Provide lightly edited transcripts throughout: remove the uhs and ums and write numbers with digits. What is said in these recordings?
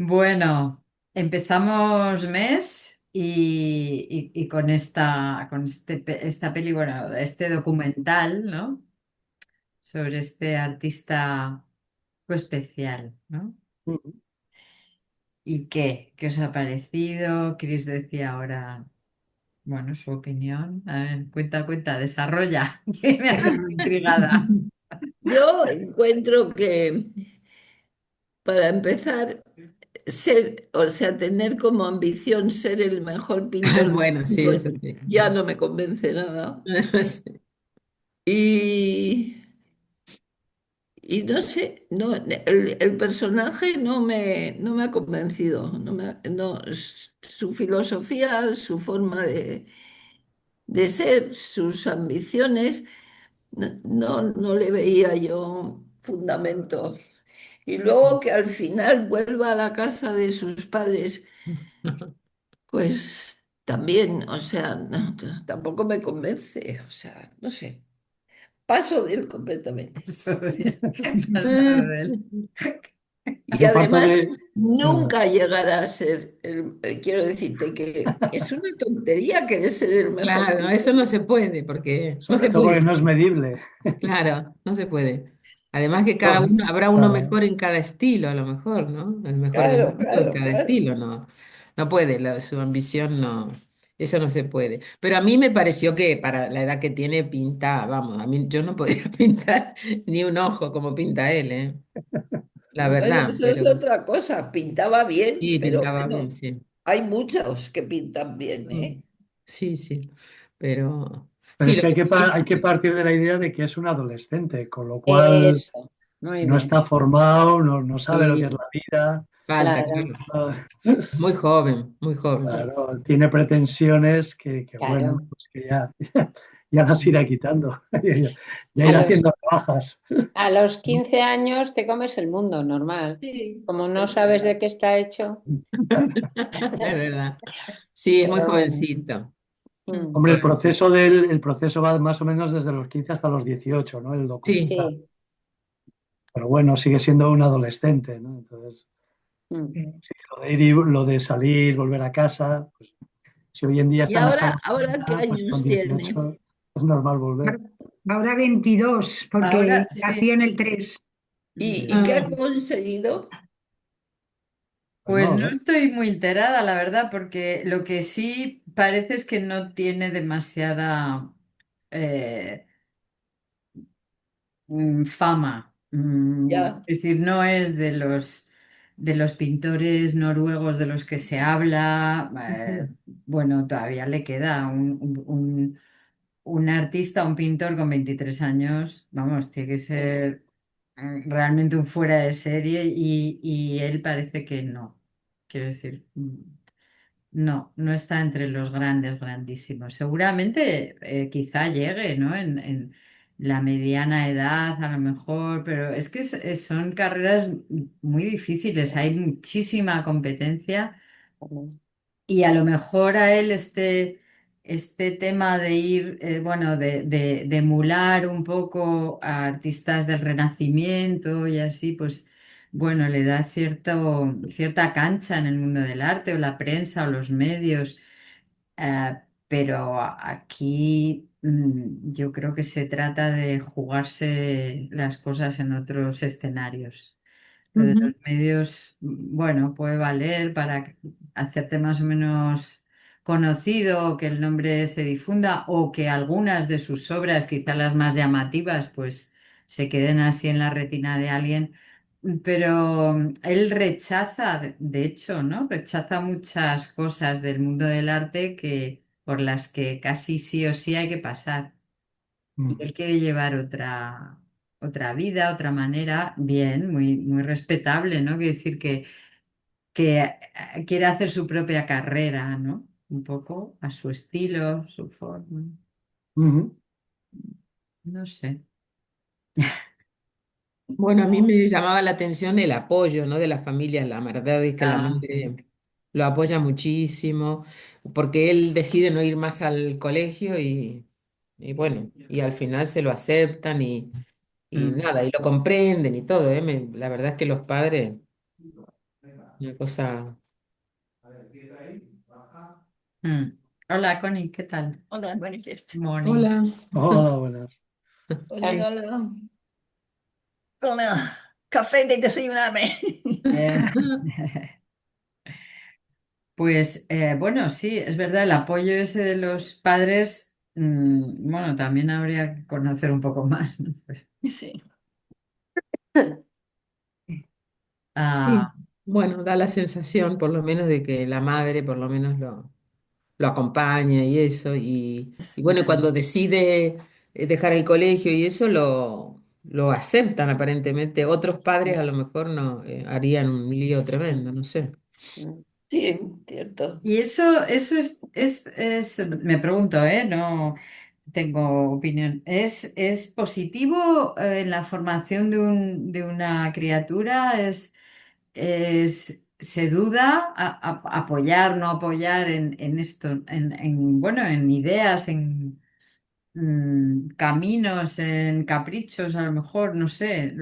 Bueno, empezamos mes y con esta peli, bueno, este documental, ¿no? Sobre este artista especial, ¿no? Ujú. ¿Y qué? ¿Qué os ha parecido? Chris decía ahora, bueno, su opinión. A ver, cuenta, desarrolla, que me has dejado intrigada. Yo encuentro que para empezar, ser, o sea, tener como ambición ser el mejor pintor del Bueno, sí, mundo eso sí. ya no me convence nada. Y, y no sé, no, el personaje no me ha convencido. Su filosofía, su forma de ser, sus ambiciones, no le veía yo fundamento. Y luego que al final vuelva a la casa de sus padres, pues también, o sea, tampoco me convence, o sea, no sé, paso de él completamente. Paso paso de él. Y Yo parto además, de... Bueno, nunca llegará a ser, quiero decirte que es una tontería querer ser el mejor claro, pintor. eso no se puede, porque no Mm. se Pues puede. no, Porque no es medible. no, Claro, no se puede. Además que cada Pues, uno, habrá uno claro. mejor en cada estilo, a lo mejor, ¿no? El mejor del claro, mundo en claro, cada claro. estilo, no. No puede, su ambición no, eso no se puede. Pero a mí me pareció que para la edad que tiene pinta, vamos, a mí yo no podría pintar ni un ojo como pinta él, ¿eh? La Bueno, verdad, eso es pero otra cosa. Pintaba bien, sí, pero pintaba bien, bueno, sí. hay muchos que pintan bien, Mm. ¿eh? Sí, sí, pero Pero sí, es lo que que tú dices. hay que partir de la idea de que es un adolescente, con lo cual Eso, muy no bien. está formado, no sabe lo que es Sí, la vida. falta, Claro, claro. Ah, Muy joven, muy joven. claro, tiene pretensiones bueno, claro. pues que ya las irá quitando, ya A irá los, haciendo trabajas. a los 15 años te comes el mundo normal. Sí, Como no es sabes verdad. de qué está hecho, Es verdad. Sí, es muy pero bueno. jovencito. Mm, Hombre, el proceso va más o menos desde los 15 hasta los 18, ¿no? El Sí, documental. sí. Pero bueno, sigue siendo un adolescente, ¿no? Entonces, Mm. sí, lo de salir, volver a casa, pues si hoy en día ¿Y están hasta los ahora qué 30, pues con años tiene? 18 es normal volver. Ahora 22 porque Ahora sí. nació en el 3. Y qué ha ah, conseguido? Pues Bueno, no estoy muy enterada, la verdad, porque lo que sí parece es que no tiene demasiada eh, fama. Ya. Es decir, no es de los pintores noruegos de los que se habla. Bueno, todavía le queda un artista, un pintor con 23 años, vamos, tiene que ser realmente un fuera de serie y él parece que no. Quiero decir, no está entre los grandes, grandísimos. Seguramente quizá llegue, ¿no? En la mediana edad, a lo mejor, pero es que son carreras muy difíciles, hay muchísima competencia. Y a lo mejor a él este tema de ir, bueno, de emular un poco a artistas del Renacimiento y así, pues bueno, le da cierta cancha en el mundo del arte o la prensa o los medios. Pero aquí yo creo que se trata de jugarse las cosas en otros escenarios. Lo de los ujú. medios, bueno, puede valer para hacerte más o menos conocido, que el nombre se difunda o que algunas de sus obras, quizá las más llamativas, pues se queden así en la retina de alguien. Pero él rechaza, de hecho, ¿no? Rechaza muchas cosas del mundo del arte que, por las que casi sí o sí hay que pasar. Y mm, él quiere llevar otra vida, otra manera, bien, muy respetable, ¿no? Quiere decir que quiere hacer su propia carrera, ¿no? Un poco a su estilo, su forma. ujú. No sé. Bueno, a mí me llamaba la atención el apoyo, ¿no? De la familia. La verdad es que la Ah, sí. madre lo apoya muchísimo, porque él decide no ir más al colegio y bueno, y al final se lo aceptan y Mm. nada, y lo comprenden y todo, ¿eh? La verdad es que los padres. Una cosa. Mm. Hola, Connie, ¿qué tal? Hola, buenas tardes. Morning. Hola. Hola, buenas. Hola, hola. Hola, café de desayunarme. Eh, Pues bueno, sí, es verdad, el apoyo ese de los padres, bueno, también habría que conocer un poco más, ¿no? Pues, Sí. Sí, ah, bueno, da la sensación por lo menos de que la madre por lo menos lo acompaña y eso. Y bueno, y cuando decide dejar el colegio y eso lo aceptan aparentemente. Otros padres a lo mejor no harían un lío tremendo, no sé. Mm. Sí, cierto. y eso me pregunto, ¿eh? No tengo opinión. ¿Es positivo en la formación de una criatura? ¿Se duda apoyar, no apoyar en esto, bueno, en ideas, en caminos, en caprichos, a lo mejor, no sé,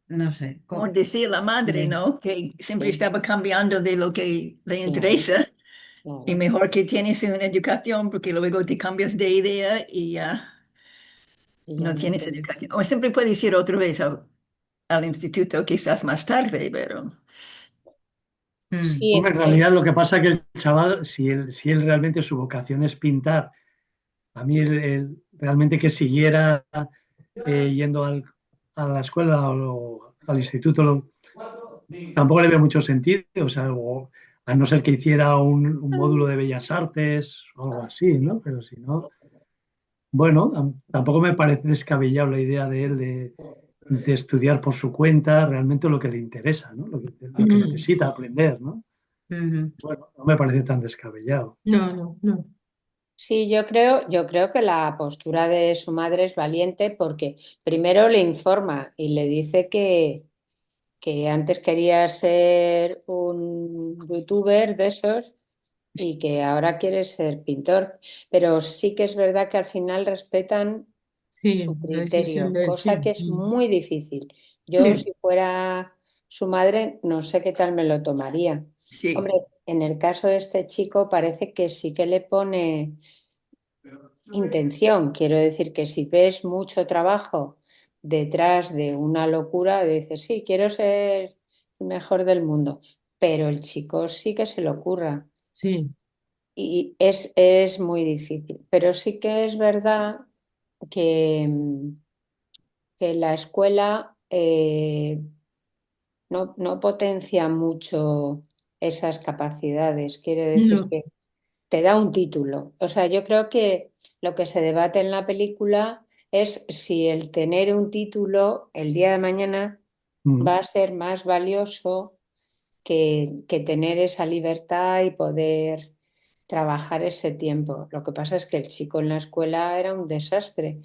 no sé, Como decía la madre, sí. ¿no? Que siempre Sí, estaba cambiando de lo que le claro, interesa. Y claro. mejor que tienes una educación porque luego te cambias de idea y ya Y ya no no tienes te... educación. O siempre puedes ir otra vez al instituto, quizás más tarde, pero Mm, Sí, Hombre, en realidad lo que pasa es que el chaval, si él realmente su vocación es pintar, a mí realmente que siguiera yendo a la escuela o al instituto, tampoco le veo mucho sentido, o sea, a no ser que hiciera un módulo de bellas artes o algo así, ¿no? Pero si no, bueno, tampoco me parece descabellado la idea de él de estudiar por su cuenta realmente lo que le interesa, ¿no? Lo que Mm. necesita aprender, ¿no? ujú, Bueno, no me parece tan descabellado. No, no, no. sí, yo creo que la postura de su madre es valiente porque primero le informa y le dice que antes quería ser un youtuber de esos y que ahora quiere ser pintor. Pero sí que es verdad que al final respetan Sí, su la decisión criterio, de él, cosa sí. que es Mm. muy difícil. Yo, Sí, si fuera su madre, no sé qué tal me lo tomaría. Hombre, sí. en el caso de este chico parece que sí que le pone intención. Quiero decir que si ves mucho trabajo detrás de una locura, dices, sí, quiero ser el mejor del mundo, pero el chico sí que se le ocurra. sí. Y es muy difícil. Pero sí que es verdad que, que la escuela no potencia mucho esas capacidades. Quiere decir No. que te da un título. O sea, yo creo que lo que se debate en la película es si el tener un título el día de mañana Mm. va a ser más valioso que tener esa libertad y poder trabajar ese tiempo. Lo que pasa es que el chico en la escuela era un desastre,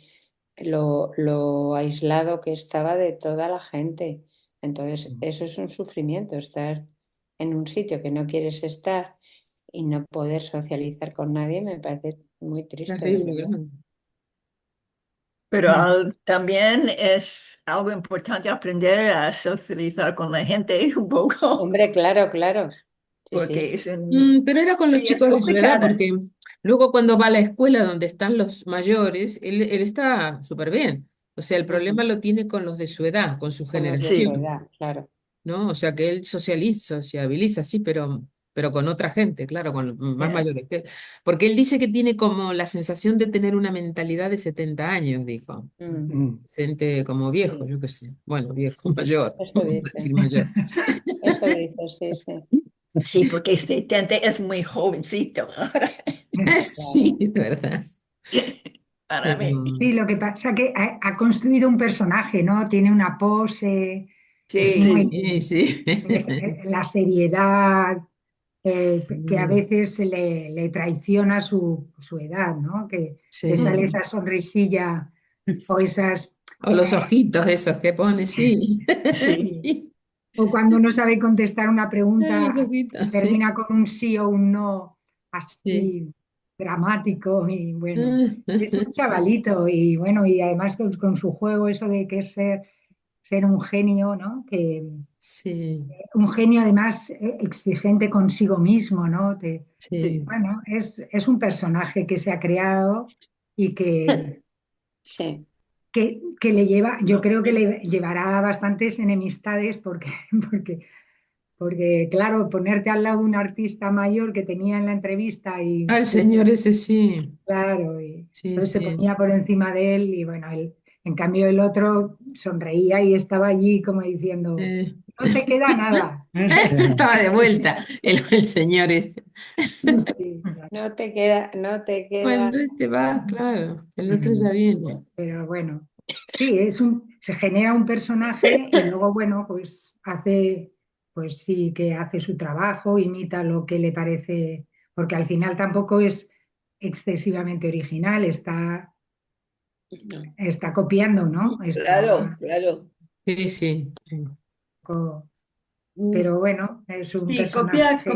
lo aislado que estaba de toda la gente. Entonces, eso es un sufrimiento, estar en un sitio que no quieres estar y no poder socializar con nadie me parece muy triste, de Terrible, verdad. ¿no? Pero Mm. también es algo importante aprender a socializar con la gente un poco, Hombre, claro, claro. Sí, porque sí. Pero era con los sí, es chicos de su edad, complicada. porque luego cuando va a la escuela donde están los mayores, él está súper bien. O sea, el problema Ujú. lo tiene con los de su edad, con su Con los de su Sí, generación, edad, claro. ¿no? O sea, que él sociabiliza, sí, pero con otra gente, claro, con los más yeah, mayores que él. Porque él dice que tiene como la sensación de tener una mentalidad de 70 años, dijo. Mm, Mm. Gente como viejo, sí, yo qué sé. Bueno, viejo, mayor, eso vamos a decir dice. mayor. Eso dice, sí, sí. sí, porque este tente es muy jovencito ahora, Sí, Claro. de verdad. para mí. Pero, Sí, lo que pasa que ha construido un personaje, ¿no? Tiene una pose, es Sí, muy sí, sí. la seriedad que a veces le traiciona su edad, ¿no? Que le sale Sí. esa sonrisilla o esas O los ojitos esos que pone, sí. sí, o cuando uno sabe contestar una Los pregunta y ojitos, sí. termina con un sí o un no Sí. así dramático y bueno, es un chavalito y bueno, y además con su juego eso de que es ser ser un genio, ¿no? Sí, Un genio además exigente consigo mismo, ¿no? sí, Bueno, es un personaje que se ha creado y Sí, que le lleva, yo creo que le llevará bastantes enemistades porque, porque, claro, ponerte al lado de un artista mayor que tenía en la entrevista y al señor ese sí, claro, y sí, entonces se sí. ponía por encima de él y bueno, en cambio el otro sonreía y estaba allí como diciendo, Eh, no te queda nada. Estaba de vuelta el señor este. Sí, claro. no te queda. Cuando este va, claro, el otro ya viene. Pero bueno, sí, se genera un personaje y luego, bueno, pues hace, pues sí, que hace su trabajo, imita lo que le parece, porque al final tampoco es excesivamente original, No. está copiando, ¿no? Claro, Está, claro. Sí, sí, sí. Mm, pero bueno, es un sí, personaje,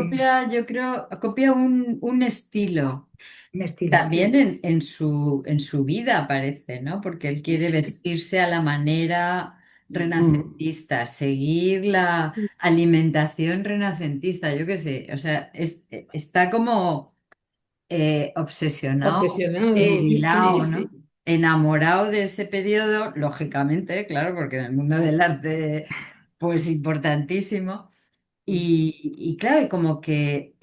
yo creo, copia un estilo. un estilo, También sí. en su vida aparece, ¿no? Porque él quiere vestirse a la manera Mm. renacentista, seguir la alimentación renacentista, yo qué sé, o sea, está como obsesionado, Obsesionado, Sí, sí, sí. sí, ensilado, sí. ¿no? Enamorado de ese periodo, lógicamente, claro, porque en el mundo del arte, pues importantísimo. Y claro, y como que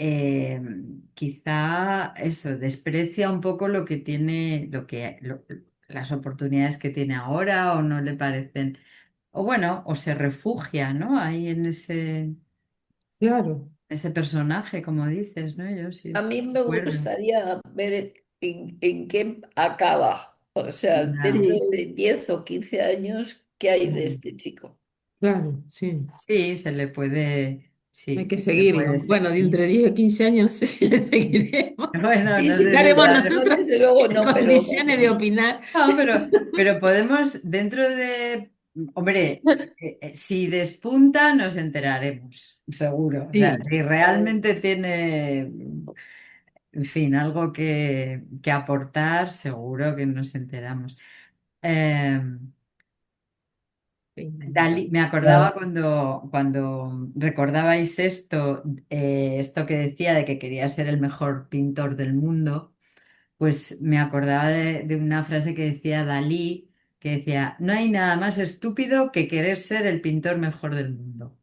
quizá eso desprecia un poco lo que tiene, las oportunidades que tiene ahora, o no le parecen, o bueno, o se refugia, ¿no? Ahí en Claro. ese personaje, como dices, ¿no? Yo sí A estoy mí de me acuerdo. gustaría ver en qué acaba. O sea, Ya. dentro Sí, de 10 o 15 años, ¿qué hay de Mm. este chico? Claro, sí. Sí, se le puede, Hay sí, que se le seguirlo. puede Bueno, de seguir. entre 10 o 15 años no sé si le seguiremos. Bueno, Sí, no sí, sé si Estaremos sabe. yo nosotros desde luego en no, pero condiciones de vamos. opinar. No, pero podemos, dentro de, hombre, si despunta, nos enteraremos, seguro. O sea, Sí, si realmente tiene, en fin, algo que aportar, seguro que nos enteramos. Eh, sí, Dalí, me acordaba cuando recordabais esto, esto que decía de que quería ser el mejor pintor del mundo. Pues me acordaba de una frase que decía Dalí, que decía, no hay nada más estúpido que querer ser el pintor mejor del mundo.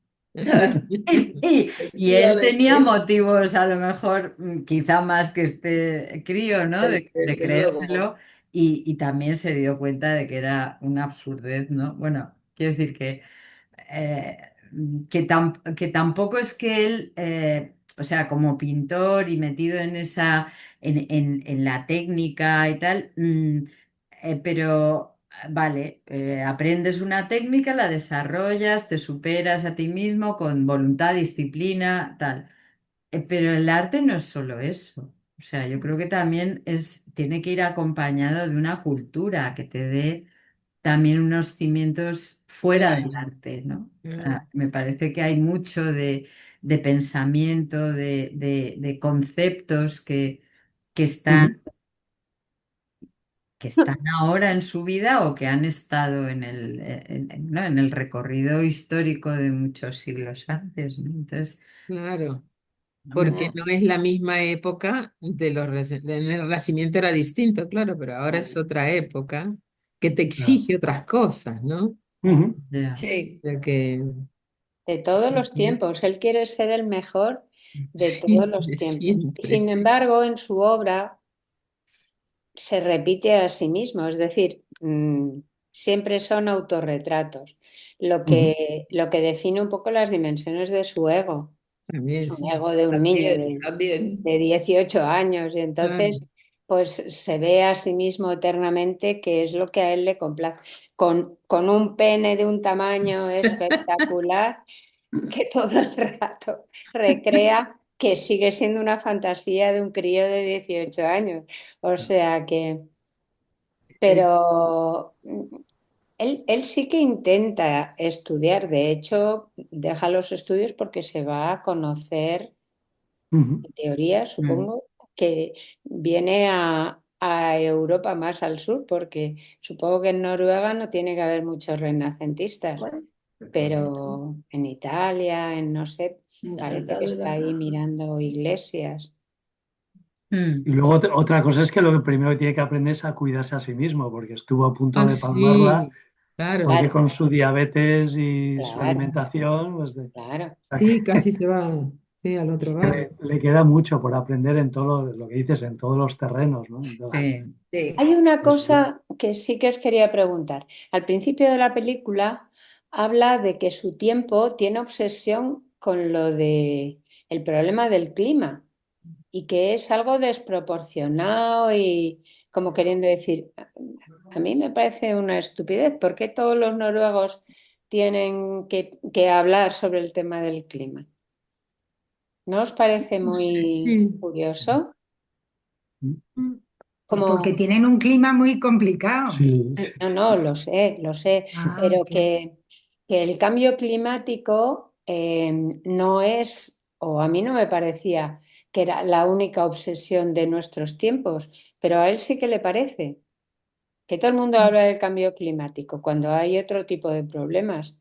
Y él tenía Efectivamente, motivos, a lo mejor, quizá más que este crío, ¿no? De desde luego. creérselo y también se dio cuenta de que era una absurdez, ¿no? Bueno, quiero decir eh, que tampoco es que él, o sea, como pintor y metido en en la técnica y tal, pero vale, aprendes una técnica, la desarrollas, te superas a ti mismo con voluntad, disciplina, tal. Pero el arte no es solo eso. O sea, yo creo que también tiene que ir acompañado de una cultura que te dé también unos cimientos fuera claro, del arte, ¿no? claro. Ah, me parece que hay mucho de pensamiento, de conceptos que están, Ujú. que están ahora en su vida o que han estado ¿no? En el recorrido histórico de muchos siglos antes, ¿no? Entonces, Claro, porque hombre, no es la misma época de en el Renacimiento era distinto, claro, pero ahora es otra época que te Claro. exige otras cosas, ¿no? Ujú. ya. Sí, De que De todos sí, los tiempos. Él quiere ser el mejor de todos sí, los de tiempos. Y siempre, sin sí. embargo, en su obra se repite a sí mismo, es decir, siempre son autorretratos, Ujú. lo que define un poco las dimensiones de su ego. También, Es un sí. ego de un niño también, también. de 18 años y Claro, entonces pues se ve a sí mismo eternamente que es lo que a él le complace, con un pene de un tamaño espectacular que todo el rato recrea que sigue siendo una fantasía de un crío de 18 años. O sea que, Es- pero él sí que intenta estudiar, de hecho, deja los estudios porque se va a conocer, Ujú. en teoría, Mm. supongo, que viene a Europa más al sur, porque supongo que en Noruega no tiene que haber muchos renacentistas, pero en Italia, en no sé, Al parece que lado de está la ahí caja. mirando iglesias. Mm. Y luego otra cosa es que lo que primero que tiene que aprender es a cuidarse a sí mismo, porque estuvo a punto Ah, de palmarla, sí, claro. porque Claro, con su diabetes y su claro, alimentación, pues claro. o sea Sí, casi se va, sí, al otro que barrio. le queda mucho por aprender en todo lo que dices, en todos los terrenos, ¿no? Sí. Sí. Hay una Pues, cosa que sí que os quería preguntar. Al principio de la película habla de que su tiempo tiene obsesión con lo de el problema del clima y que es algo desproporcionado y como queriendo decir, a mí me parece una estupidez. ¿Por qué todos los noruegos tienen que hablar sobre el tema del clima? ¿No os parece Sí, muy sí. curioso? Mm, Pues porque Como tienen un clima muy complicado. sí, no, no, lo sé, Ah, pero que el cambio climático no es, o a mí no me parecía que era la única obsesión de nuestros tiempos, pero a él sí que le parece, que todo el mundo habla del cambio climático cuando hay otro tipo de problemas.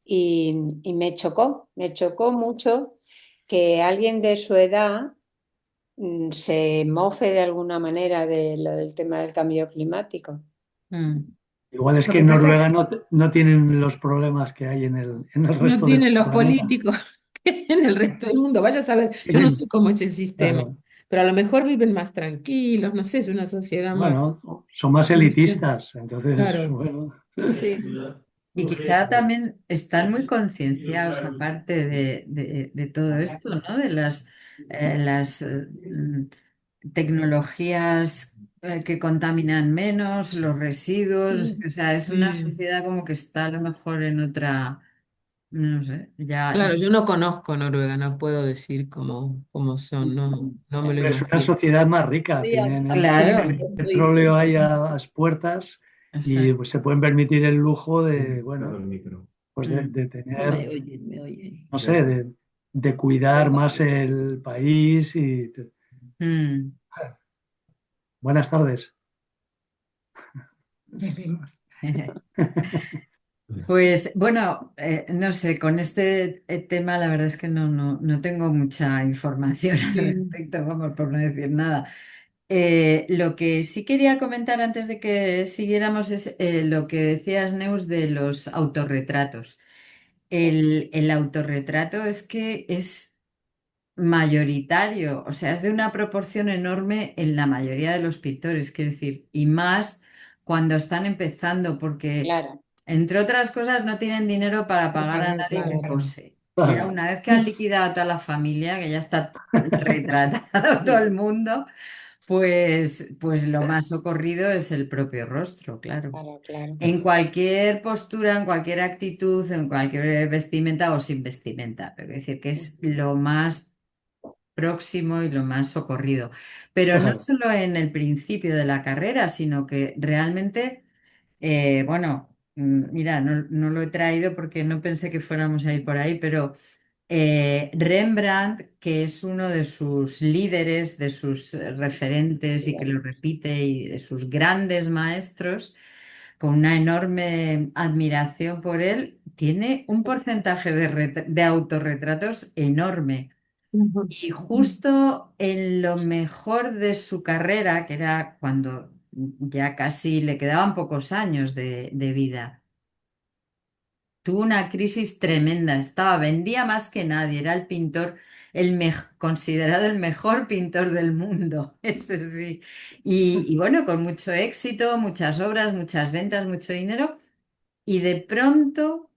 Y me chocó mucho que alguien de su edad se mofe de alguna manera de lo del tema del cambio climático. Mm. igual es lo que que en pasa Noruega no tienen los problemas que hay en el No resto del tienen los planeta. políticos que en el resto del mundo. Vaya a saber, yo no sé cómo es el sistema, Claro. pero a lo mejor viven más tranquilos, no sé, es una sociedad más, Bueno, son más no sé, elitistas, entonces, claro. bueno, Sí. Y quizá también están muy concienciados, aparte de todo esto, ¿no? De las tecnologías que contaminan menos, los residuos, Sí, o sea, es una sí. sociedad como que está a lo mejor en otra, no sé, ya, Claro, yo no conozco Noruega, no puedo decir cómo son, no me lo hombre, es una imagino. sociedad más rica, Sí, tienen claro, el dicen. petróleo ahí a las puertas y exacto. pues, se pueden permitir el lujo de, bueno, pues Mm, de No tener, me oyen, me oyen. no sé, de cuidar más el país mm. buenas tardes. vemos. Pues bueno, no sé, con este tema la verdad es que no tengo mucha información al Sí. respecto, vamos, por no decir nada. Lo que sí quería comentar antes de que siguiéramos es lo que decías, Neus, de los autorretratos. El autorretrato es que es mayoritario, o sea, es de una proporción enorme en la mayoría de los pintores, quiero decir, y más cuando están empezando, porque, Claro, entre otras cosas, no tienen dinero para Para pagar a pagar, nadie que claro. pose. Ya Claro. una vez que han liquidado a toda la familia, que ya está retratado todo el mundo, pues lo más socorrido es el propio rostro, claro. claro, claro. En cualquier postura, en cualquier actitud, en cualquier vestimenta o sin vestimenta. Pero es decir, que es lo más próximo y lo más socorrido. Pero no Claro. solo en el principio de la carrera, sino que realmente, bueno, mira, no lo he traído porque no pensé que fuéramos a ir por ahí, pero Rembrandt, que es uno de sus líderes, de sus referentes y que lo repite, y de sus grandes maestros, con una enorme admiración por él, tiene un porcentaje de autorretratos enorme. Ujú. Y justo en lo mejor de su carrera, que era cuando ya casi le quedaban pocos años de vida, tuvo una crisis tremenda. Vendía más que nadie, era el pintor, considerado el mejor pintor del mundo, eso sí. Y bueno, con mucho éxito, muchas obras, muchas ventas, mucho dinero. Y de pronto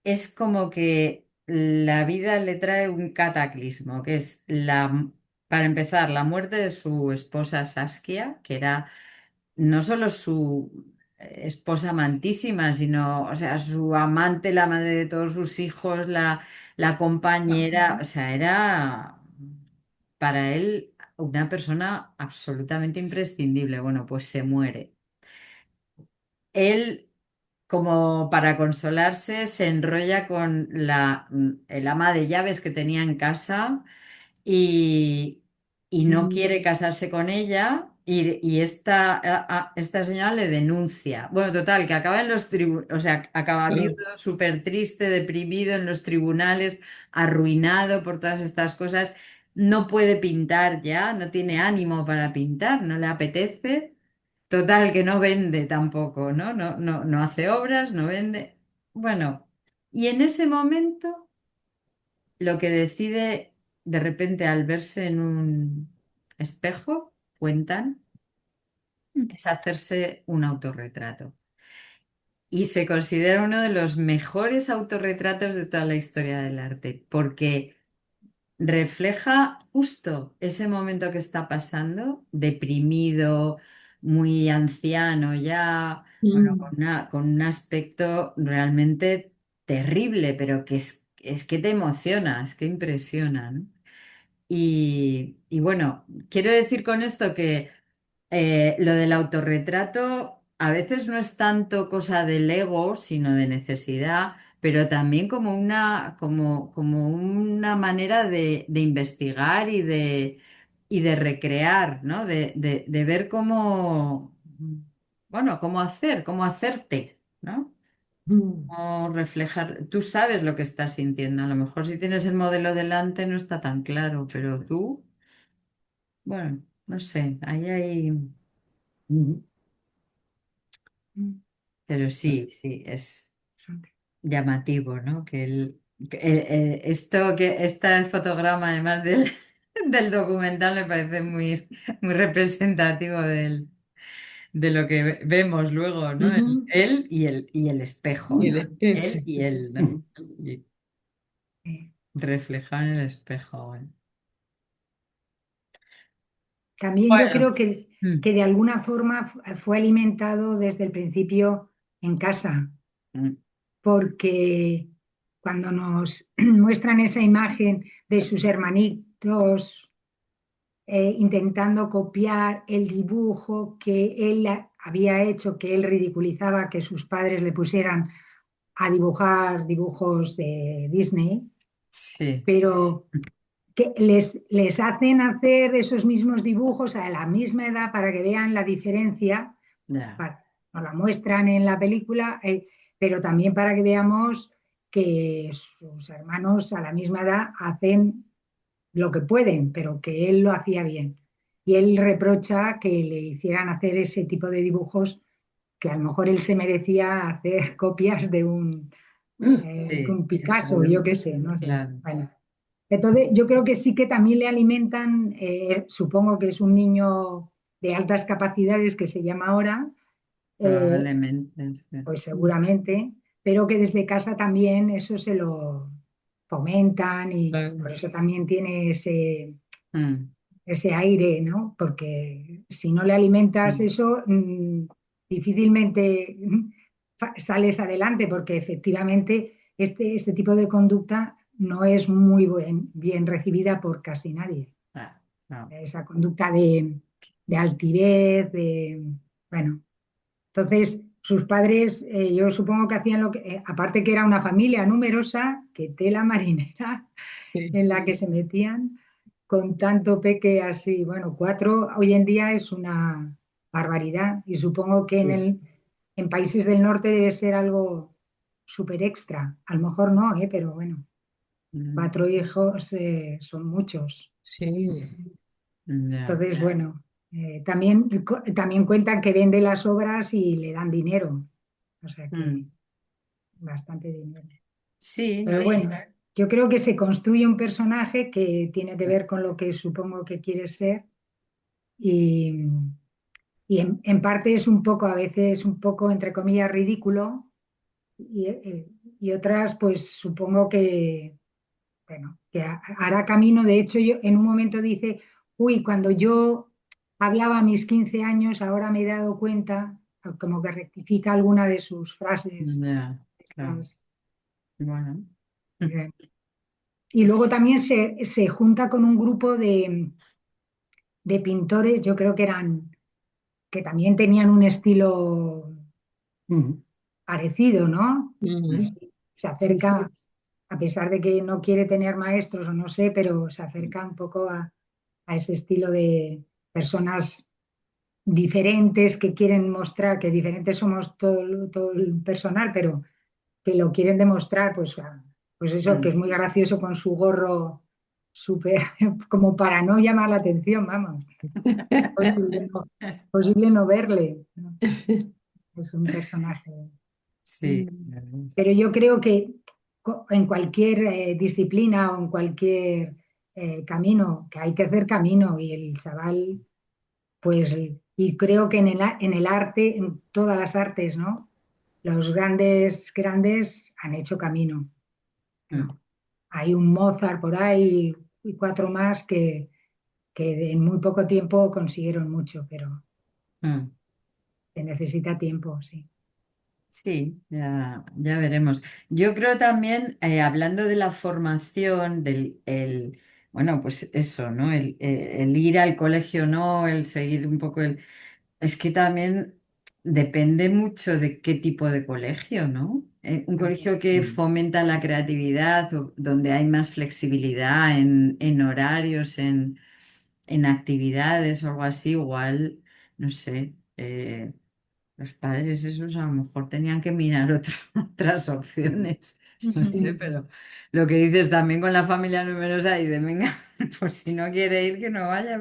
es como que la vida le trae un cataclismo, que es para empezar, la muerte de su esposa Saskia, que era no solo su esposa amantísima, sino, o sea, su amante, la madre de todos sus hijos, la compañera, o sea, era para él una persona absolutamente imprescindible. Bueno, pues se muere. Él, como para consolarse, se enrolla con el ama de llaves que tenía en casa y, y no quiere casarse con ella y esta señora le denuncia. Bueno, total, que acaba en los tribunales, o sea, acaba Ah, viudo, súper triste, deprimido en los tribunales, arruinado por todas estas cosas. No puede pintar ya, no tiene ánimo para pintar, no le apetece. Total, que no vende tampoco, ¿no? No hace obras, no vende. Bueno, y en ese momento lo que decide de repente al verse en un espejo, cuentan, es hacerse un autorretrato. Y se considera uno de los mejores autorretratos de toda la historia del arte, porque refleja justo ese momento que está pasando, deprimido, muy anciano ya, bueno, mm, con un aspecto realmente terrible, pero que es que te emociona, es que impresiona, ¿no? Y bueno, quiero decir con esto que lo del autorretrato a veces no es tanto cosa del ego, sino de necesidad, pero también como una manera de investigar y de recrear, ¿no? De ver cómo, bueno, cómo hacerte, ¿no? mm. Cómo reflejar. Tú sabes lo que estás sintiendo. A lo mejor si tienes el modelo delante no está tan claro, pero tú, bueno, no sé, ahí hay. Mm. Pero sí, sí, es llamativo, ¿no? Que este fotograma, además del documental, me parece muy representativo de lo que vemos luego, ¿no? Ujú. Él y el espejo, Y ¿no? el espejo, Él y sí, sí. él, ¿no? Y reflejado en el espejo. Bueno. También yo Bueno, creo que, mm, que de alguna forma fue alimentado desde el principio en casa, mm, porque cuando nos muestran esa imagen de sus hermanitos intentando copiar el dibujo que él había hecho, que él ridiculizaba que sus padres le pusieran a dibujar dibujos de Disney, sí, pero que les hacen hacer esos mismos dibujos a la misma edad para que vean la diferencia, ya. nos la muestran en la película, pero también para que veamos que sus hermanos a la misma edad hacen lo que pueden, pero que él lo hacía bien. Y él reprocha que le hicieran hacer ese tipo de dibujos que a lo mejor él se merecía hacer copias de Sí, un Picasso, claro, yo qué sé, no sé. claro, Bueno, entonces yo creo que sí que también le alimentan, supongo que es un niño de altas capacidades que se llama ahora, eh, probablemente. Sí. pues seguramente, pero que desde casa también eso se lo fomentan y Claro. por eso también tiene Mm, ese aire, ¿no? Porque si no le alimentas mm, eso, difícilmente sales adelante, porque efectivamente este tipo de conducta no es muy bien recibida por casi nadie. ah, no. Esa conducta de altivez, bueno, entonces sus padres, yo supongo que hacían lo que, aparte que era una familia numerosa, que tela marinera Sí, en la que se metían con tanto peque así. Bueno, cuatro hoy en día es una barbaridad y supongo que sí. en países del norte debe ser algo súper extra. A lo mejor no, pero bueno, Mm, cuatro hijos son muchos. Sí. ya. Entonces, bueno, también cuentan que vende las obras y le dan dinero, o sea que Mm, bastante dinero. sí, Pero bueno, yo creo que se construye un personaje que tiene que ver con lo que supongo que quiere ser y, y en parte es un poco, a veces un poco, entre comillas, ridículo y otras, pues supongo que, bueno, que hará camino. De hecho, yo en un momento dice, uy, cuando yo hablaba a mis 15 años, ahora me he dado cuenta, como que rectifica alguna de sus frases. ya, claro. Estas, Bueno. eh, y luego también se junta con un grupo de pintores, yo creo que eran, que también tenían un estilo Ujú. parecido, ¿no? Ujú. Y se Sí, sí. acerca, a pesar de que no quiere tener maestros o no sé, pero se acerca un poco a ese estilo de personas diferentes que quieren mostrar que diferentes somos todo el personal, pero que lo quieren demostrar, pues, pues eso, que es Mm. muy gracioso con su gorro súper, como para no llamar la atención, vamos, posible no, posible no verle, ¿no? Es un personaje. Sí, Mm. claro. Pero yo creo que en cualquier disciplina o en cualquier camino, que hay que hacer camino y el chaval, pues, y creo que en el arte, en todas las artes, ¿no? Los grandes han hecho camino. Mm, ¿No? Hay un Mozart por ahí y cuatro más que en muy poco tiempo consiguieron mucho, pero mm. se necesita tiempo, sí. Sí, ya veremos. Yo creo también, hablando de la formación, bueno, pues eso, ¿no? El ir al colegio, no, el seguir un poco es que también depende mucho de qué tipo de colegio, ¿no? Un colegio que Mm. fomenta la creatividad, o donde hay más flexibilidad en horarios, en actividades o algo así, igual, no sé. Los padres esos a lo mejor tenían que mirar otras opciones, no sé, Sí. pero lo que dices también con la familia numerosa, y de venga, pues si no quiere ir, que no vaya,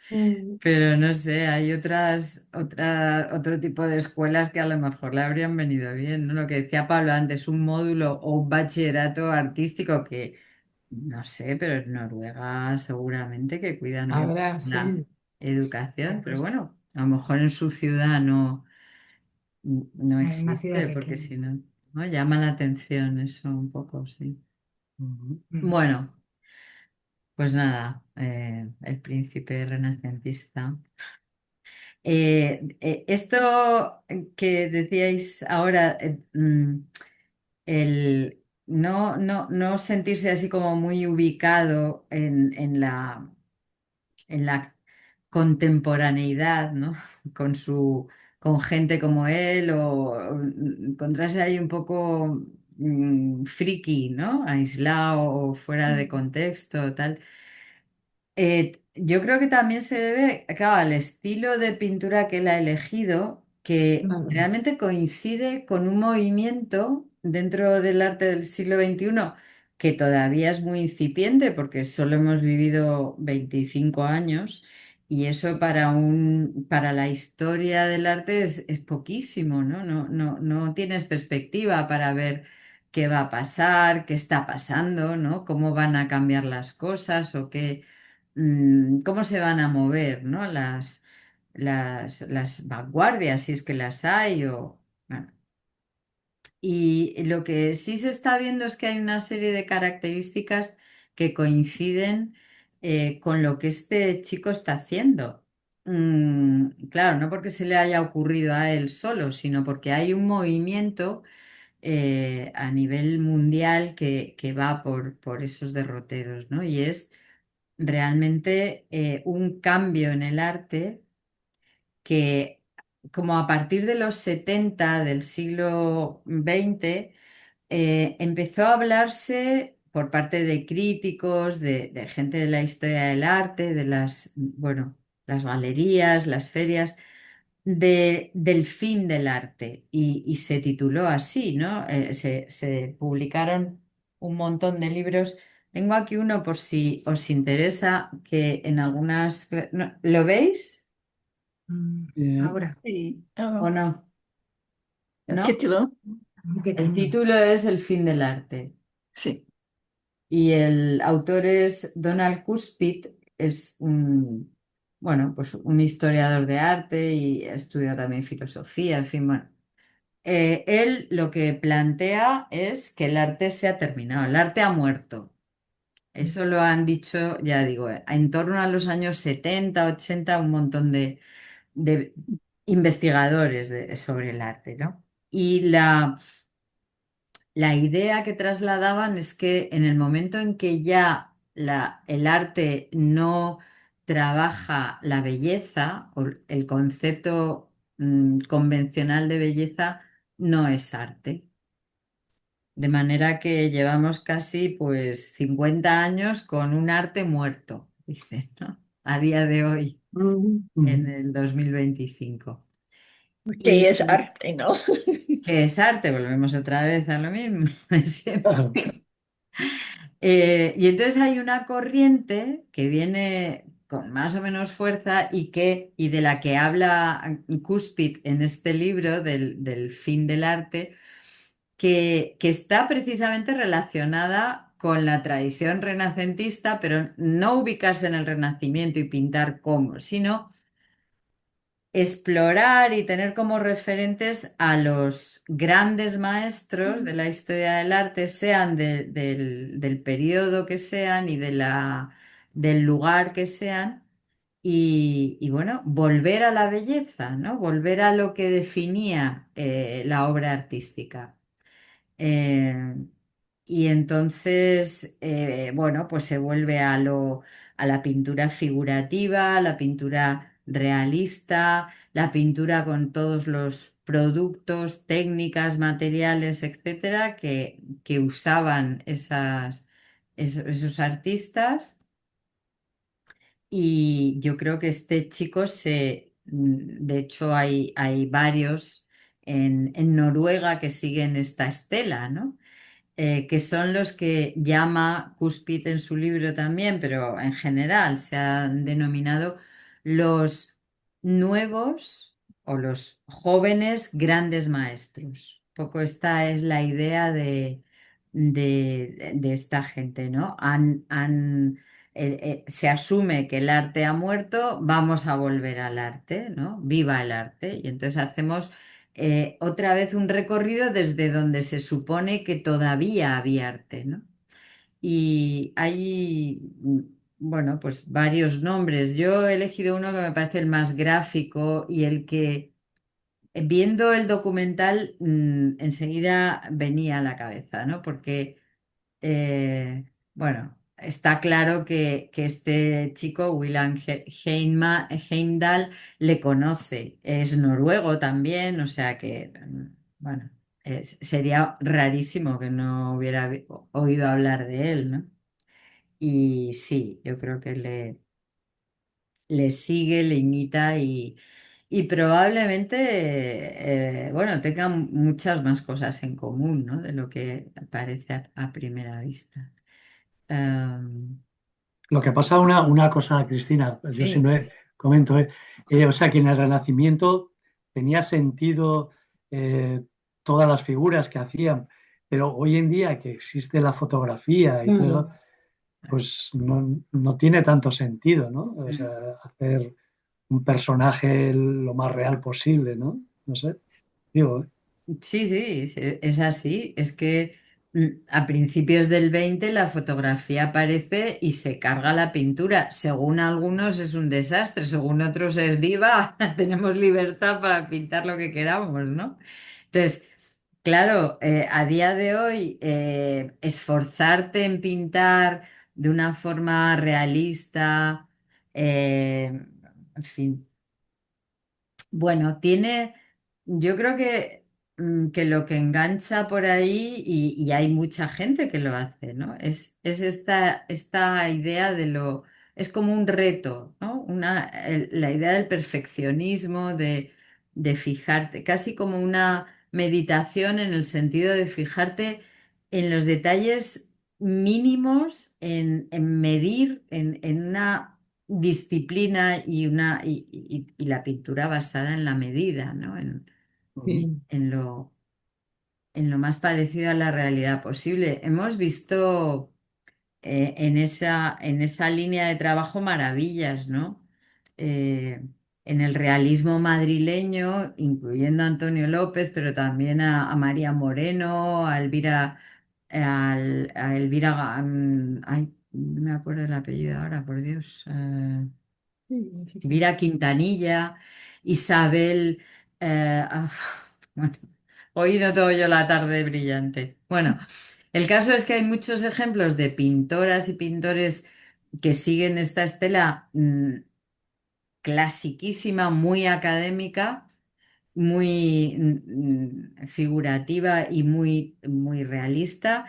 Mm. pero no sé, hay otro tipo de escuelas que a lo mejor le habrían venido bien, ¿no? Lo que decía Pablo antes, un módulo o un bachillerato artístico que, no sé, pero en Noruega seguramente que cuidan bien Ahora la sí. educación, pero Pues, bueno, a lo mejor en su ciudad no en una ciudad existe, porque pequeña. si no, ¿no? Llama la atención eso un poco, sí. Ujú. Mm. Bueno, pues nada, el príncipe renacentista. Esto que decíais ahora, el no sentirse así como muy ubicado en la contemporaneidad, ¿no? Con con gente como él, o encontrarse ahí un poco friki, ¿no? Aislado o fuera de contexto, tal. Yo creo que también se debe, claro, al estilo de pintura que él ha elegido, que Claro. realmente coincide con un movimiento dentro del arte del siglo XXI que todavía es muy incipiente porque solo hemos vivido 25 años, y eso para la historia del arte es poquísimo, ¿no? No tienes perspectiva para ver qué va a pasar, qué está pasando, ¿no? Cómo van a cambiar las cosas o cómo se van a mover, ¿no? Las vanguardias, si es que las hay, bueno. Y lo que sí se está viendo es que hay una serie de características que coinciden con lo que este chico está haciendo. Claro, no porque se le haya ocurrido a él solo, sino porque hay un movimiento a nivel mundial que va por esos derroteros, ¿no? Y es realmente un cambio en el arte que, como a partir de los 70 del siglo XX, empezó a hablarse por parte de críticos, de gente de la historia del arte, bueno, las galerías, las ferias, del fin del arte, y se tituló así, ¿no? Se publicaron un montón de libros. Tengo aquí uno por si os interesa, que en algunas... ¿Lo veis Bien. Ahora, Sí. o Ah, no? el ¿No? título, muy El pequeño. título es El fin del arte, sí. y el autor es Donald Kuspit. Es bueno, pues un historiador de arte y estudia también filosofía, en fin, bueno. Él lo que plantea es que el arte se ha terminado, el arte ha muerto. Eso lo han dicho, ya digo, en torno a los años 70, 80, un montón de investigadores sobre el arte, ¿no? Y la idea que trasladaban es que en el momento en que ya el arte no trabaja la belleza, o el concepto convencional de belleza no es arte. De manera que llevamos casi pues 50 años con un arte muerto, dicen, ¿no? a día de hoy, Mm. en Ujú. el 2025. Que es Y arte, ¿no? que es arte, volvemos otra vez a lo mismo de siempre. Claro. Y entonces hay una corriente que viene con más o menos fuerza y de la que habla Cuspit en este libro del fin del arte, que está precisamente relacionada con la tradición renacentista, pero no ubicarse en el Renacimiento y pintar como, sino explorar y tener como referentes a los grandes maestros de la historia del arte, sean del periodo que sean y del lugar que sean, y bueno, volver a la belleza, ¿no? Volver a lo que definía la obra artística. Eh, y entonces, bueno, pues se vuelve a la pintura figurativa, la pintura realista, la pintura con todos los productos, técnicas, materiales, etcétera, que usaban esos artistas. Y yo creo que este chico de hecho hay varios en Noruega que siguen esta estela, ¿no? Que son los que llama Cuspit en su libro también, pero en general se han denominado los nuevos o los jóvenes grandes maestros. Un poco esta es la idea de esta gente, ¿no? Se asume que el arte ha muerto, vamos a volver al arte, ¿no? Viva el arte. Y entonces hacemos otra vez un recorrido desde donde se supone que todavía había arte, ¿no? Y hay, bueno, pues varios nombres. Yo he elegido uno que me parece el más gráfico y el que, viendo el documental, enseguida venía a la cabeza, ¿no? Porque bueno, está claro que este chico, Heimdall, le conoce. Es noruego también, o sea que, bueno, sería rarísimo que no hubiera oído hablar de él, ¿no? Y sí, yo creo que le sigue, le imita y probablemente, bueno, tengan muchas más cosas en común, ¿no? De lo que parece a primera vista. Em, Lo que pasa, una cosa, Cristina, yo sí, siempre comento, o sea, que en el Renacimiento tenía sentido todas las figuras que hacían, pero hoy en día que existe la fotografía y todo, Mm. pues no tiene tanto sentido, ¿no? O sea, hacer un personaje lo más real posible, ¿no? No sé, digo, ¿eh? sí, sí, es así. Es que a principios del 20 la fotografía aparece y se carga la pintura. Según algunos es un desastre, según otros es viva, tenemos libertad para pintar lo que queramos, ¿no? Entonces, claro, a día de hoy, esforzarte en pintar de una forma realista, en fin. Bueno, yo creo que lo que engancha por ahí, y hay mucha gente que lo hace, ¿no? Es esta idea es como un reto, ¿no? La idea del perfeccionismo, de fijarte, casi como una meditación en el sentido de fijarte en los detalles mínimos, en medir, en una disciplina y la pintura basada en la medida, ¿no? Ujú. Sí. En en lo más parecido a la realidad posible. Hemos visto en esa línea de trabajo maravillas, ¿no? Eh, en el realismo madrileño, incluyendo a Antonio López, pero también a María Moreno, a Elvira, ay, no me acuerdo el apellido ahora, por Dios. Elvira Quintanilla, Isabel, ah, bueno, hoy no tengo yo la tarde brillante. Bueno, el caso es que hay muchos ejemplos de pintoras y pintores que siguen esta estela clasiquísima, muy académica, muy figurativa y muy realista,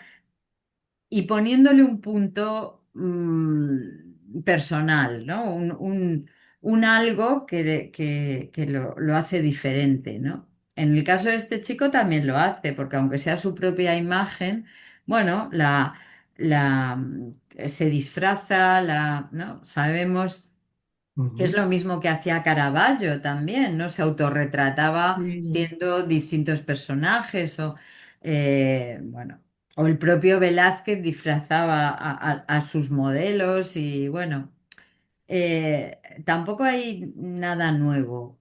y poniéndole un punto personal, ¿no? Un algo que lo hace diferente, ¿no? En el caso de este chico también lo hace, porque aunque sea su propia imagen, bueno, se disfraza, ¿no? Sabemos que es Ujú. lo mismo que hacía Caravaggio también, ¿no? Se autorretrataba Sí. siendo distintos personajes bueno, o el propio Velázquez disfrazaba a sus modelos y bueno, tampoco hay nada nuevo,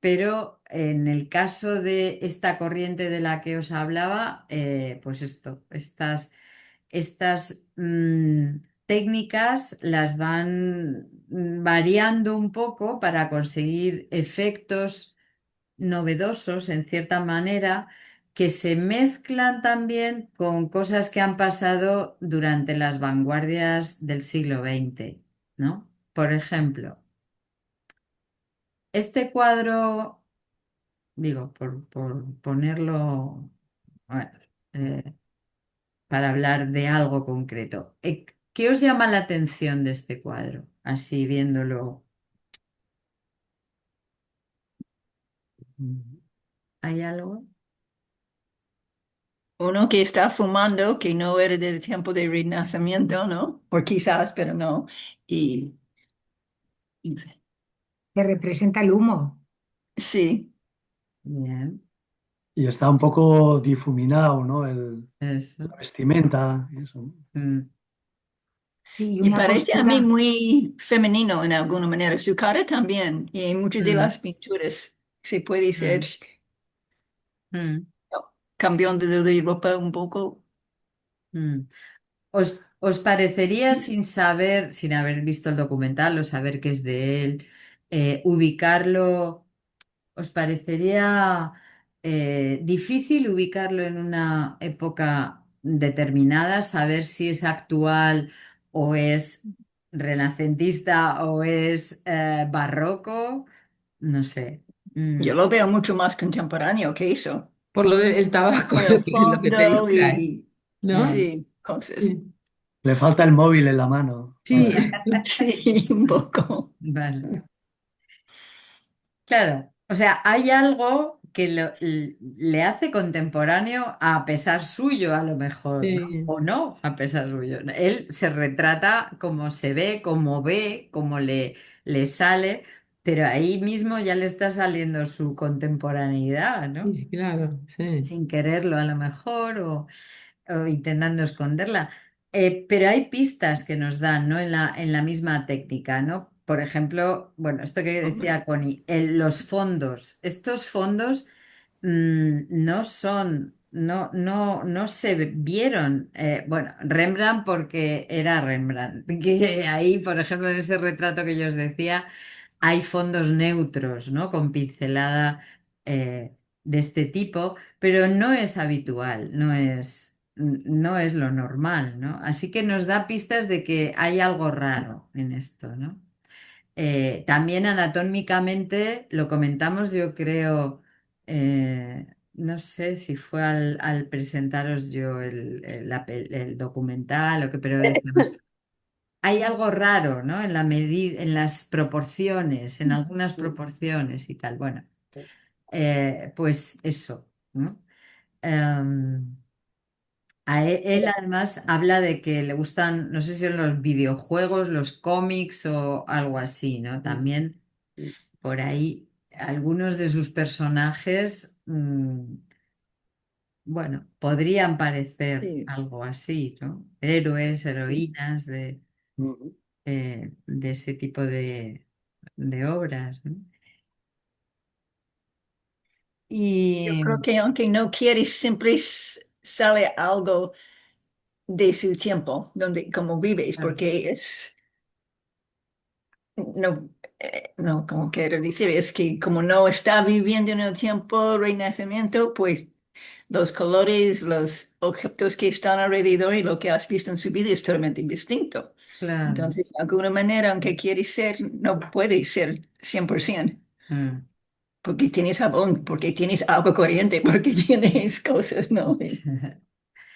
pero en el caso de esta corriente de la que os hablaba, pues estas técnicas las van variando un poco para conseguir efectos novedosos, en cierta manera, que se mezclan también con cosas que han pasado durante las vanguardias del siglo XX, ¿no? Por ejemplo, este cuadro, digo, por ponerlo, bueno, eh, para hablar de algo concreto. ¿Qué os llama la atención de este cuadro? Así viéndolo, ¿hay algo? Uno que está fumando, que no era del tiempo del Renacimiento, ¿no? O quizás, pero no. Y que representa el humo. sí, Bien, Y está un poco difuminado, ¿no? eso. La vestimenta, y eso. Mm, Sí, y y una parece a mí postura. muy femenino en alguna manera. Su cara también. Y en muchas de mm, las pinturas se puede ser mm, mm, cambiando de ropa un poco. mm. ¿Os parecería sin saber, sin haber visto el documental o saber que es de él, ubicarlo? ¿Os parecería difícil ubicarlo en una época determinada, saber si es actual o es renacentista o es barroco? No sé. Yo lo veo mucho más contemporáneo que eso. Por lo del tabaco, Con el lo que te fondo distrae, y ¿no? Mm, sí, cosas. Sí, Le falta el móvil en la mano. sí, Sí, un poco. vale. Claro, o sea, hay algo que le hace contemporáneo a pesar suyo, a lo mejor, ¿no? sí, O no, a pesar suyo. Él se retrata como se ve, como le sale, pero ahí mismo ya le está saliendo su contemporaneidad, ¿no? sí, claro, sí. Sin quererlo, a lo mejor, o intentando esconderla. Pero hay pistas que nos dan, ¿no? En la misma técnica, ¿no? Por ejemplo, bueno, esto que decía Connie, los fondos. Estos fondos no se vieron. Bueno, Rembrandt porque era Rembrandt. Que ahí, por ejemplo, en ese retrato que yo os decía, hay fondos neutros, ¿no? Con pincelada de este tipo, pero no es habitual, no es lo normal, ¿no? Así que nos da pistas de que hay algo raro en esto, ¿no? También anatómicamente lo comentamos, yo creo, no sé si fue al presentaros yo el documental o qué, pero decíamos, hay algo raro, ¿no? En la medida, en las proporciones, en algunas proporciones y tal. Bueno, pues eso, ¿no? Em, él además habla de que le gustan, no sé si son los videojuegos, los cómics o algo así, ¿no? También por ahí algunos de sus personajes, bueno, podrían parecer Sí. algo así, ¿no? Héroes, Sí. heroínas Ujú. de ese tipo de obras, ¿no? Yo Y creo que aunque no quieres, siempre sale algo de su tiempo, donde como vives, claro, porque es, no, no, como quiero decir, es que como no está viviendo en el tiempo Renacimiento, pues los colores, los objetos que están alrededor y lo que has visto en su vida es totalmente distinto. claro. Entonces, de alguna manera, aunque quieres ser, no puedes ser 100%. Mm. Porque tienes agua corriente, porque tienes cosas, ¿no?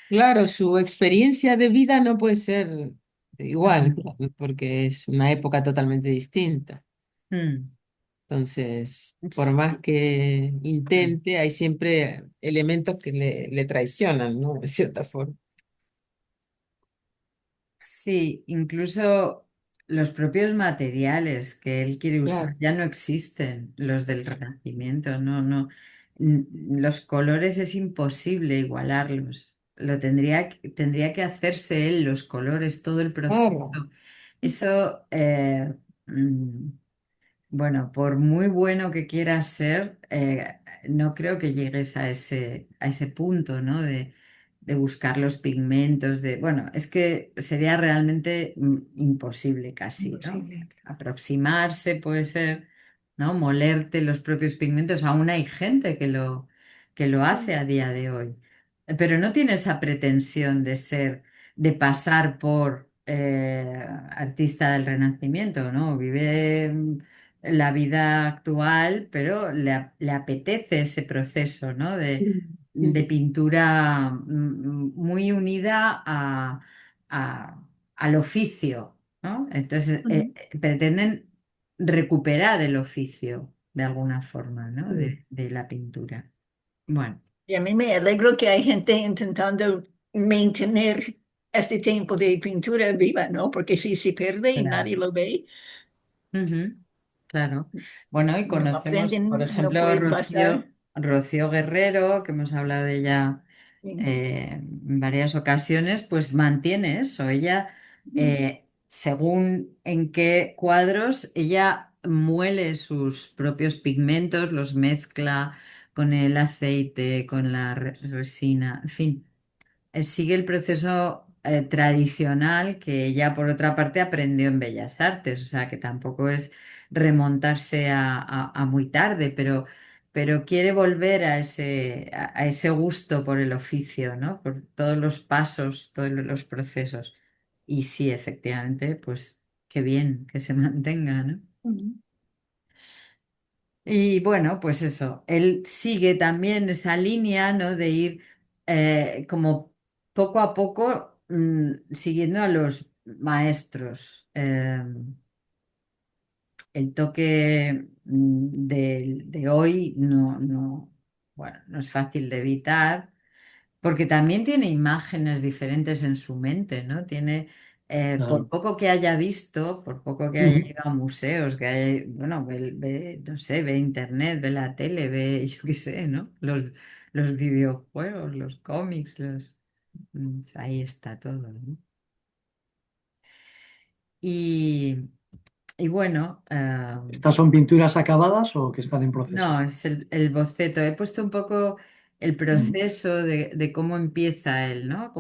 Claro, su experiencia de vida no puede ser igual, claro, porque es una época totalmente distinta. Mm. Entonces, por más que intente, hay siempre elementos que le traicionan, ¿no? De cierta forma. Sí, incluso los propios materiales que él quiere usar Claro. ya no existen, los del Renacimiento, no, no. Los colores es imposible igualarlos. Tendría que hacerse él los colores, todo el Claro. proceso. Eso, mm, bueno, por muy bueno que quieras ser, no creo que llegues a ese punto, ¿no? De buscar los pigmentos, bueno, es que sería realmente imposible casi, ¿no? Imposible. Aproximarse puede ser, ¿no? Molerte los propios pigmentos. Aún hay gente que lo hace a día de hoy, pero no tiene esa pretensión de ser, de pasar por artista del Renacimiento, ¿no? Vive la vida actual, pero le apetece ese proceso, ¿no? De pintura muy unida al oficio, ¿no? Entonces, Ujú. pretenden recuperar el oficio de alguna forma, ¿no? Mm. De la pintura. Bueno. Y a mí me alegro que hay gente intentando mantener este tiempo de pintura viva, ¿no? Porque si se pierde y nadie Claro. lo ve, Ujú, claro. Bueno, y no conocemos, por aprenden, no ejemplo, pueden pasar. Rocío Guerrero, que hemos hablado de ella Sí. en varias ocasiones, pues mantiene eso. Ella, según en qué cuadros, ella muele sus propios pigmentos, los mezcla con el aceite, con la resina, en fin, sigue el proceso tradicional que ella, por otra parte, aprendió en Bellas Artes, o sea que tampoco es remontarse a muy tarde, pero quiere volver a ese gusto por el oficio, ¿no? Por todos los pasos, todos los procesos. Y sí, efectivamente, pues qué bien que se mantenga, ¿no? Ujú. Y bueno, pues eso, él sigue también esa línea, ¿no? De ir como poco a poco siguiendo a los maestros. El toque de hoy bueno, no es fácil de evitar. Porque también tiene imágenes diferentes en su mente, ¿no? Tiene, por Claro. poco que haya visto, por poco que haya Ujú. ido a museos, que haya, bueno, no sé, ve internet, ve la tele, ve, yo qué sé, ¿no? Los videojuegos, los cómics, ahí está todo, ¿no? Y, y bueno, ¿Estas son pinturas acabadas o que están en proceso? no, es el boceto. He puesto un poco el Ujú. proceso de cómo empieza él, ¿no?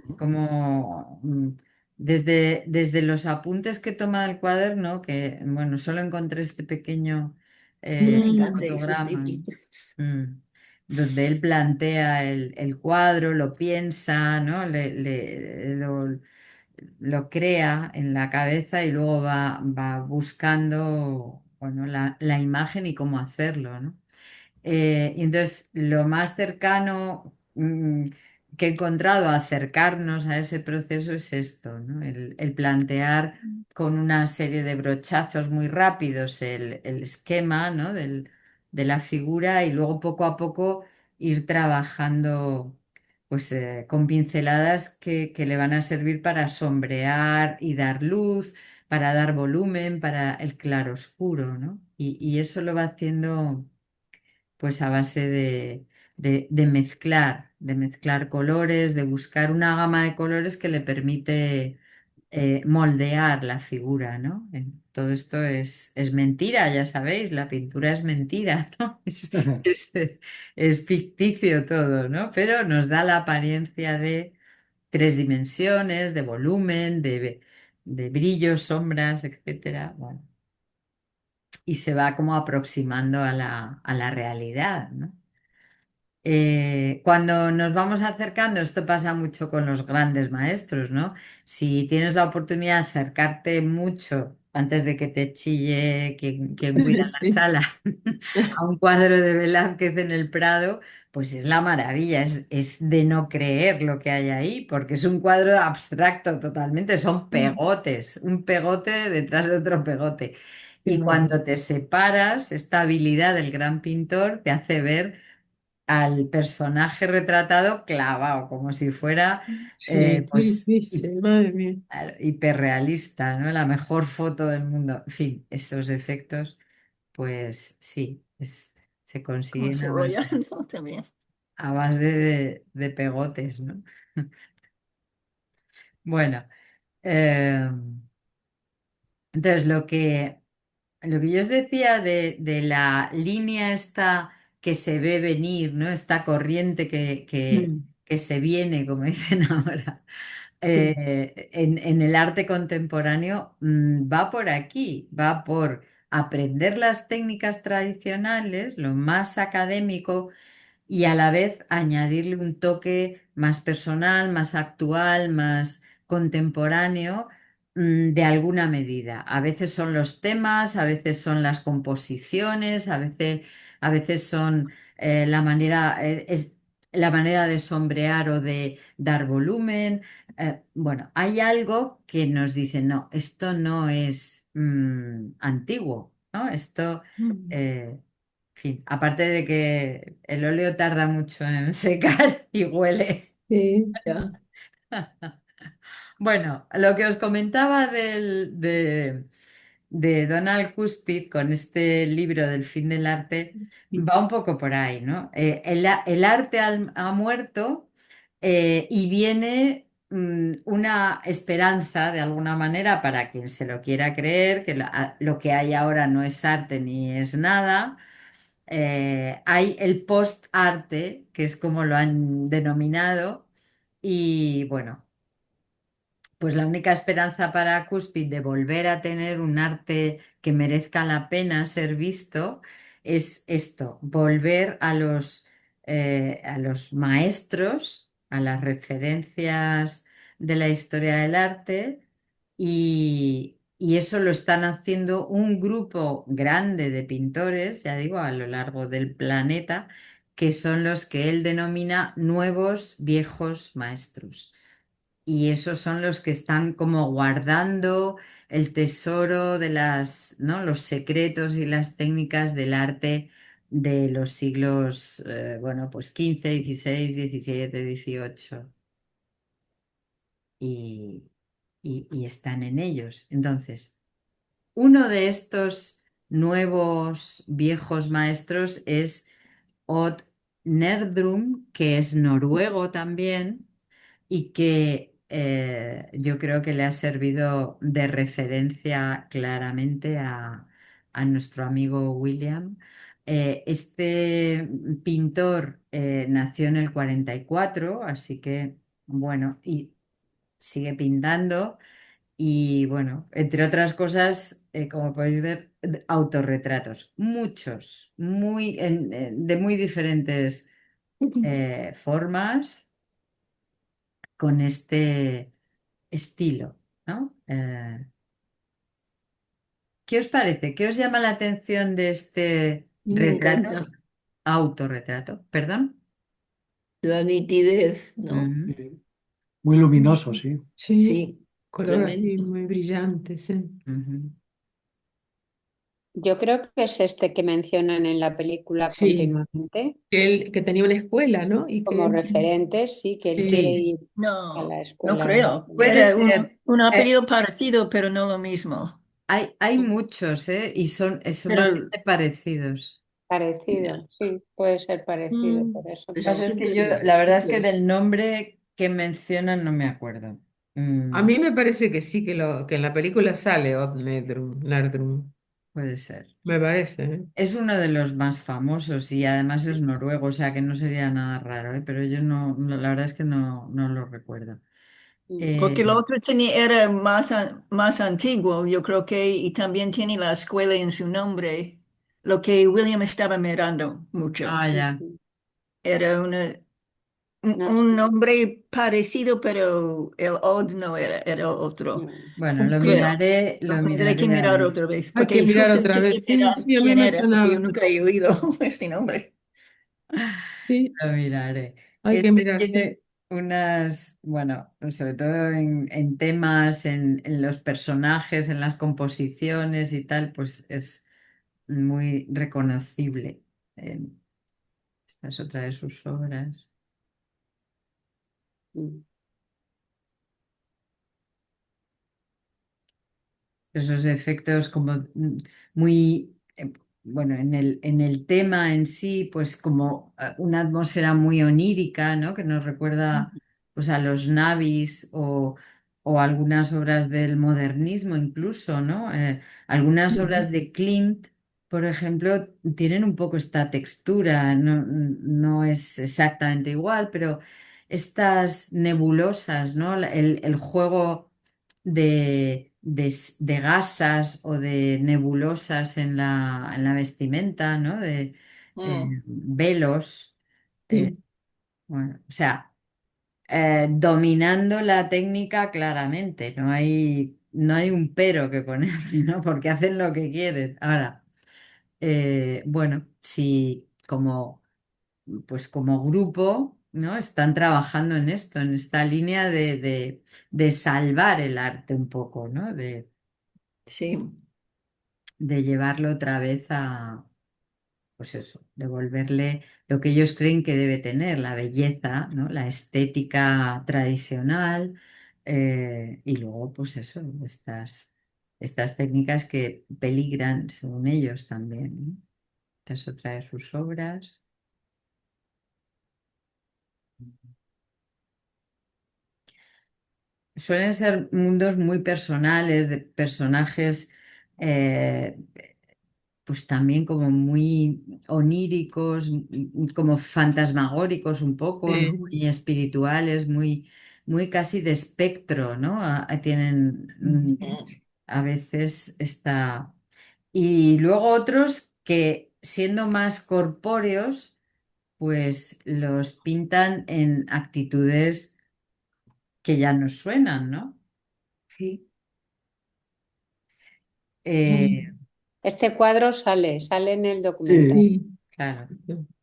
Ujú. Desde los apuntes que toma del cuaderno, que, bueno, solo encontré este pequeño Me encanta esos fotograma, ¿no? libritos. Mm. Donde él plantea el cuadro, lo piensa, ¿no? Lo crea en la cabeza y luego va buscando, bueno, la imagen y cómo hacerlo, ¿no? Y entonces, lo más cercano que he encontrado a acercarnos a ese proceso es esto, ¿no? El plantear con una serie de brochazos muy rápidos el esquema, ¿no? De la figura y luego poco a poco ir trabajando pues, con pinceladas que le van a servir para sombrear y dar luz, para dar volumen, para el claroscuro, ¿no? Y eso lo va haciendo pues a base de mezclar colores, de buscar una gama de colores que le permite moldear la figura, ¿no? Todo esto es mentira, ya sabéis, la pintura es mentira, ¿no? Es ficticio todo, ¿no? Pero nos da la apariencia de tres dimensiones, de volumen, de brillos, sombras, etcétera. Bueno, y se va como aproximando a la realidad, ¿no? Cuando nos vamos acercando, esto pasa mucho con los grandes maestros, ¿no? Si tienes la oportunidad de acercarte mucho antes de que te chille quien cuida la Sí. sala, a un cuadro de Velázquez en el Prado, pues es la maravilla, es de no creer lo que hay ahí, porque es un cuadro abstracto totalmente, son pegotes, un pegote detrás de otro pegote. Y cuando te separas, esta habilidad del gran pintor te hace ver al personaje retratado clavado, como si fuera, Sí, qué pues, difícil, madre mía. claro, hiperrealista, ¿no? La mejor foto del mundo. En fin, esos efectos, pues sí, se Como consiguen cebolla, ¿no? También. a base de pegotes, ¿no? Bueno, eh, entonces lo que yo os decía de la línea esta que se ve venir, ¿no? Esta corriente Mm, que se viene, como dicen ahora. sí. En el arte contemporáneo va por aquí, va por aprender las técnicas tradicionales, lo más académico, y a la vez añadirle un toque más personal, más actual, más contemporáneo, de alguna medida. A veces son los temas, a veces son las composiciones, a veces son es la manera de sombrear o de dar volumen. Bueno, hay algo que nos dice, no, esto no es antiguo, ¿no? Esto, Mm, en fin, aparte de que el óleo tarda mucho en secar y huele. sí. Ya. Bueno, lo que os comentaba de Donald Cuspid con este libro del fin del arte va un poco por ahí, ¿no? El arte ha muerto, y viene una esperanza de alguna manera para quien se lo quiera creer, que lo que hay ahora no es arte ni es nada. Hay el post-arte, que es como lo han denominado, y bueno. Pues la única esperanza para Cuspid de volver a tener un arte que merezca la pena ser visto es esto, volver a los maestros, a las referencias de la historia del arte, y eso lo están haciendo un grupo grande de pintores, ya digo, a lo largo del planeta, que son los que él denomina nuevos viejos maestros. Y esos son los que están como guardando el tesoro de ¿no? Los secretos y las técnicas del arte de los siglos, bueno, pues 15, 16, 17, 18. Y, y están en ellos. Entonces, uno de estos nuevos viejos maestros es Odd Nerdrum, que es noruego también y que yo creo que le ha servido de referencia claramente a nuestro amigo William. Este pintor nació en el 44, así que bueno, y sigue pintando. Y bueno, entre otras cosas, como podéis ver, autorretratos, muchos, de muy diferentes formas, con este estilo, ¿no? ¿Qué os parece? ¿Qué os llama la atención de este Me retrato? encanta Autorretrato, perdón. la nitidez, ¿no? Ujú, Muy luminoso, sí. Sí, Sí, color así tremendo. muy brillante, sí. ujú. Yo creo que es este que mencionan en la película Sí, continuamente, que tenía una escuela, ¿no? Y como que referente, sí, que él quiere sí, ir a No, la no escuela. creo. Puede Era ser. un eh, apellido parecido, pero no lo mismo. hay muchos, ¿eh? Y son Pero bastante parecidos. ya. Parecido, sí, puede ser parecido, mm, por eso Lo que pasa es que yo, Siempre, la verdad es que siempre. del nombre que mencionan no me acuerdo. a mí me parece que sí, que en la película sale Odd Nerdrum, Puede ser. me parece, ¿eh? Es uno de los más famosos y además es noruego, o sea que no sería nada raro, ¿eh? Pero yo la verdad es que no lo recuerdo. Mm. Porque el Eh, otro era más, más antiguo, yo creo que, y también tiene la escuela en su nombre, lo que William estaba mirando mucho. ya. Ujú. Era una, No, un nombre parecido, pero el Odd no era, era otro. no. Bueno, Creo. lo Lo tendré que miraré a mirar ver. otra vez, Hay que porque mirar justo otra quería vez. Sí, mirar sí, a mí quién me era, porque yo sonaba. nunca he oído este nombre. Sí, Lo miraré. hay que Este mirar, tiene sí. unas, bueno, sobre todo en temas, en los personajes, en las composiciones y tal, pues es muy reconocible. Esta es otra de sus obras. Mm. Esos efectos como muy, bueno, en el tema en sí, pues como una atmósfera muy onírica, ¿no? Que nos recuerda pues a los navis o algunas obras del modernismo incluso, ¿no? Algunas obras de Klimt, por ejemplo, tienen un poco esta textura, no, no es exactamente igual, pero estas nebulosas, ¿no? El juego de gasas o de nebulosas en la vestimenta, ¿no? De Mm, velos. eh, Sí. bueno, o sea, dominando la técnica claramente, no hay un pero que ponerle, ¿no? Porque hacen lo que quieren. Ahora, bueno, si como pues como grupo, ¿no? Están trabajando en esto, en esta línea de salvar el arte un poco, ¿no? sí, De llevarlo otra vez a, pues eso, devolverle lo que ellos creen que debe tener, la belleza, ¿no? La estética tradicional, y luego, pues eso, estas técnicas que peligran, según ellos también, ¿no? Esta es otra de sus obras. Suelen ser mundos muy personales, de personajes eh, pues también como muy oníricos, como fantasmagóricos un poco, ¿no? Sí. Muy espirituales, muy, muy casi de espectro, ¿no? Tienen mm, a veces esta... Y luego otros que siendo más corpóreos, pues los pintan en actitudes que ya nos suenan, ¿no? Sí. Eh, Mm, Este cuadro sale en el documental. Sí, sí. claro.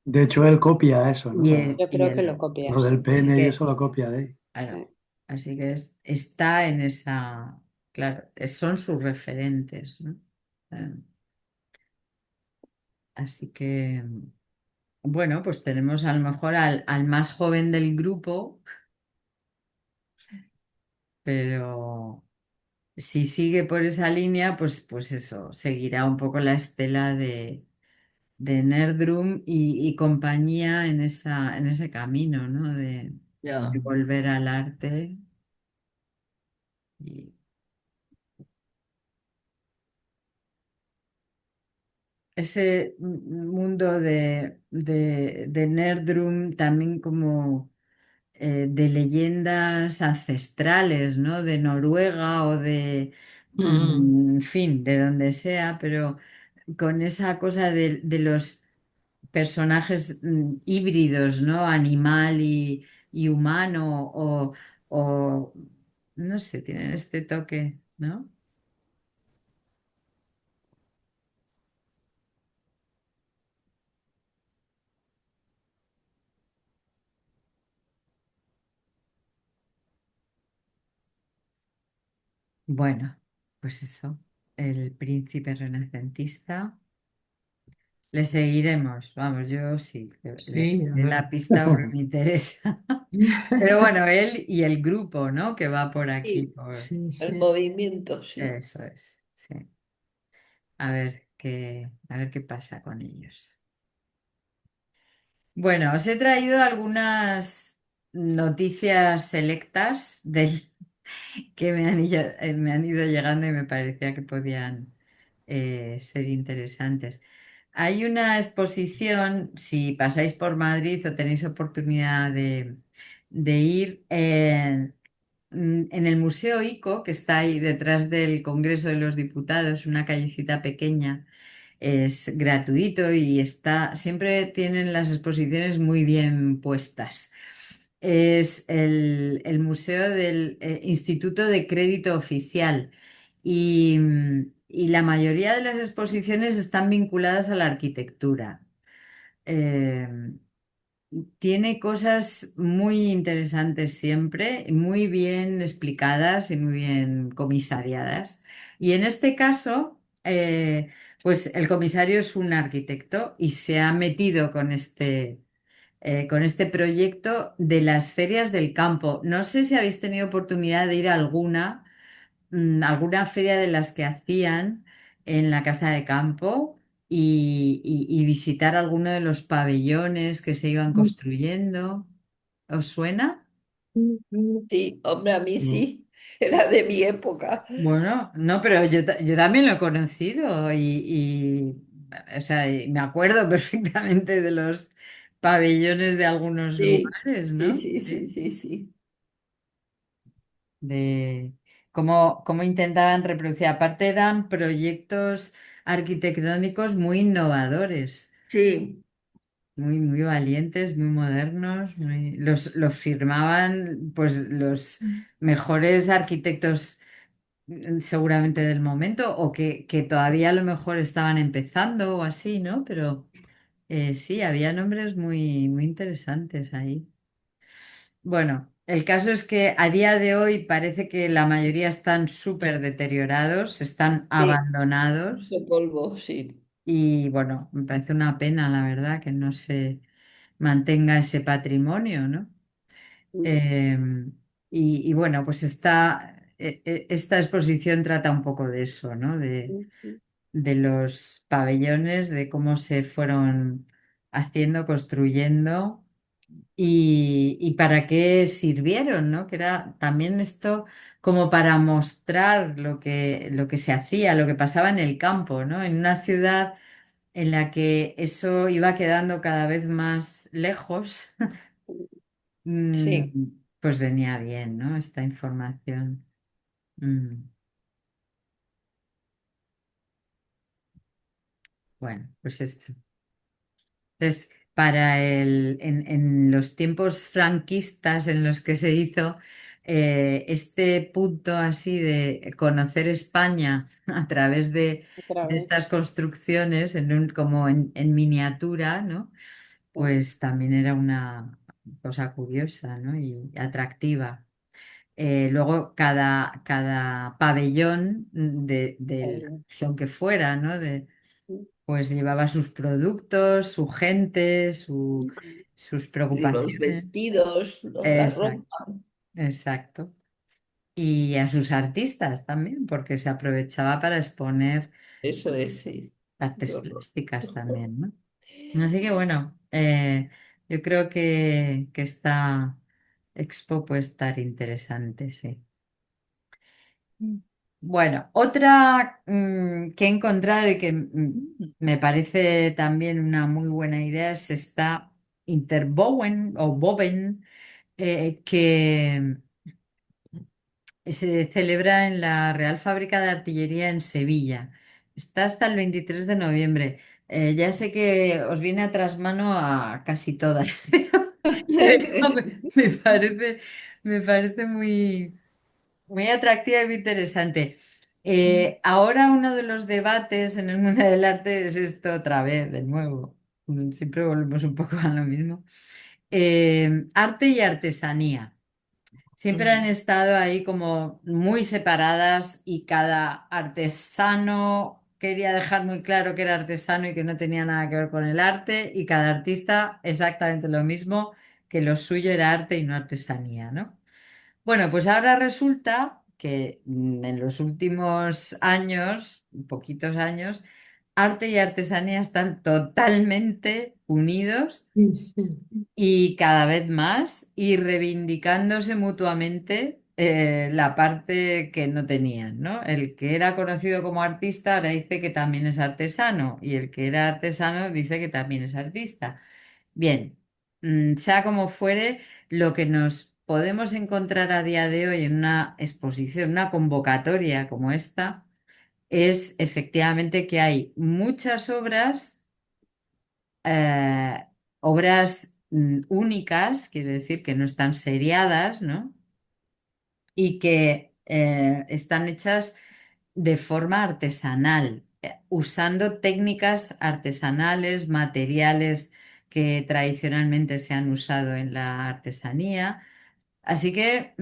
de hecho él copia eso, Y ¿no? el, Yo y creo que el, lo copia, Lo sí. del así pene y que eso lo copia de ahí. claro, Eh, así que está en esa, claro, son sus referentes, ¿no? Eh, Así que, bueno, pues tenemos a lo mejor al más joven del grupo, pero si sigue por esa línea, pues eso, seguirá un poco la estela de Nerdrum y compañía en ese camino, ¿no? De ya. volver al arte. Ese mundo de Nerdrum también como de leyendas ancestrales, ¿no? De Noruega o de, Mm, en fin, de donde sea, pero con esa cosa de los personajes híbridos, ¿no? Animal y humano o, no sé, tienen este toque, ¿no? Bueno, pues eso, el príncipe renacentista. Le seguiremos, vamos, yo sí, le sí, a seguiré ver. la pista porque me interesa. Pero bueno, él y el grupo, ¿no? Que va por aquí, Sí, por... Sí, el sí. movimiento, sí. Eso es, sí. A ver qué pasa con ellos. Bueno, os he traído algunas noticias selectas que me han ido llegando y me parecía que podían ser interesantes. Hay una exposición, si pasáis por Madrid o tenéis oportunidad de ir en el Museo ICO, que está ahí detrás del Congreso de los Diputados, una callecita pequeña. Es gratuito y está, siempre tienen las exposiciones muy bien puestas. Es el Museo del Instituto de Crédito Oficial y la mayoría de las exposiciones están vinculadas a la arquitectura. Eh, Tiene cosas muy interesantes siempre, muy bien explicadas y muy bien comisariadas. Y en este caso, pues el comisario es un arquitecto y se ha metido con este proyecto de las ferias del campo. No sé si habéis tenido oportunidad de ir a alguna feria de las que hacían en la casa de campo y visitar alguno de los pabellones que se iban construyendo. ¿Os suena? Sí, hombre, a mí Mm. sí, era de mi época. Bueno, no, pero yo también lo he conocido o sea, y me acuerdo perfectamente de los pabellones de algunos Sí, lugares, sí, ¿no? sí, sí, Sí. sí, sí. De cómo intentaban reproducir. Aparte eran proyectos arquitectónicos muy innovadores, Sí, muy valientes, muy modernos, los firmaban pues los mejores arquitectos seguramente del momento o que todavía a lo mejor estaban empezando o así, ¿no? Pero sí, había nombres muy interesantes ahí. Bueno, el caso es que a día de hoy parece que la mayoría están súper deteriorados, están sí, abandonados mucho polvo, sí. y bueno, me parece una pena, la verdad, que no se mantenga ese patrimonio, ¿no? Eh, y bueno, pues esta exposición trata un poco de eso, ¿no? De los pabellones, de cómo se fueron haciendo, construyendo y para qué sirvieron, ¿no? Que era también esto como para mostrar lo que se hacía, lo que pasaba en el campo, ¿no? En una ciudad en la que eso iba quedando cada vez más lejos, Sí, mm, pues venía bien, ¿no? Esta información. Mm, bueno, pues esto. Entonces, en los tiempos franquistas en los que se hizo este punto así de conocer España a través Otra de vez. estas construcciones como en miniatura, ¿no? Pues también era una cosa curiosa, ¿no? Y atractiva. Luego cada pabellón de la región que fuera, ¿no? Pues llevaba sus productos, su gente, sus los preocupaciones. vestidos, la Exacto, ropa, exacto. Y a sus artistas también, porque se aprovechaba para exponer eso es, sí. artes Los plásticas también, ¿no? Así que bueno, yo creo que esta expo puede estar interesante, sí. Bueno, otra que he encontrado y que me parece también una muy buena idea es esta Interbowen o Boven, que se celebra en la Real Fábrica de Artillería en Sevilla. Está hasta el 23 de noviembre. Ya sé que os viene a trasmano a casi todas, pero me parece muy atractiva y muy interesante. Ahora uno de los debates en el mundo del arte es esto otra vez, de nuevo. Siempre volvemos un poco a lo mismo. Arte y artesanía. Siempre han estado ahí como muy separadas y cada artesano quería dejar muy claro que era artesano y que no tenía nada que ver con el arte y cada artista exactamente lo mismo, que lo suyo era arte y no artesanía, ¿no? Bueno, pues ahora resulta que en los últimos años, poquitos años, arte y artesanía están totalmente unidos Sí, sí. y cada vez más y reivindicándose mutuamente la parte que no tenían, ¿no? El que era conocido como artista ahora dice que también es artesano y el que era artesano dice que también es artista. Bien, sea como fuere, lo que nos podemos encontrar a día de hoy en una exposición, una convocatoria como esta, es efectivamente que hay muchas obras únicas, quiere decir que no están seriadas, ¿no? Y que están hechas de forma artesanal, usando técnicas artesanales, materiales que tradicionalmente se han usado en la artesanía. Así que,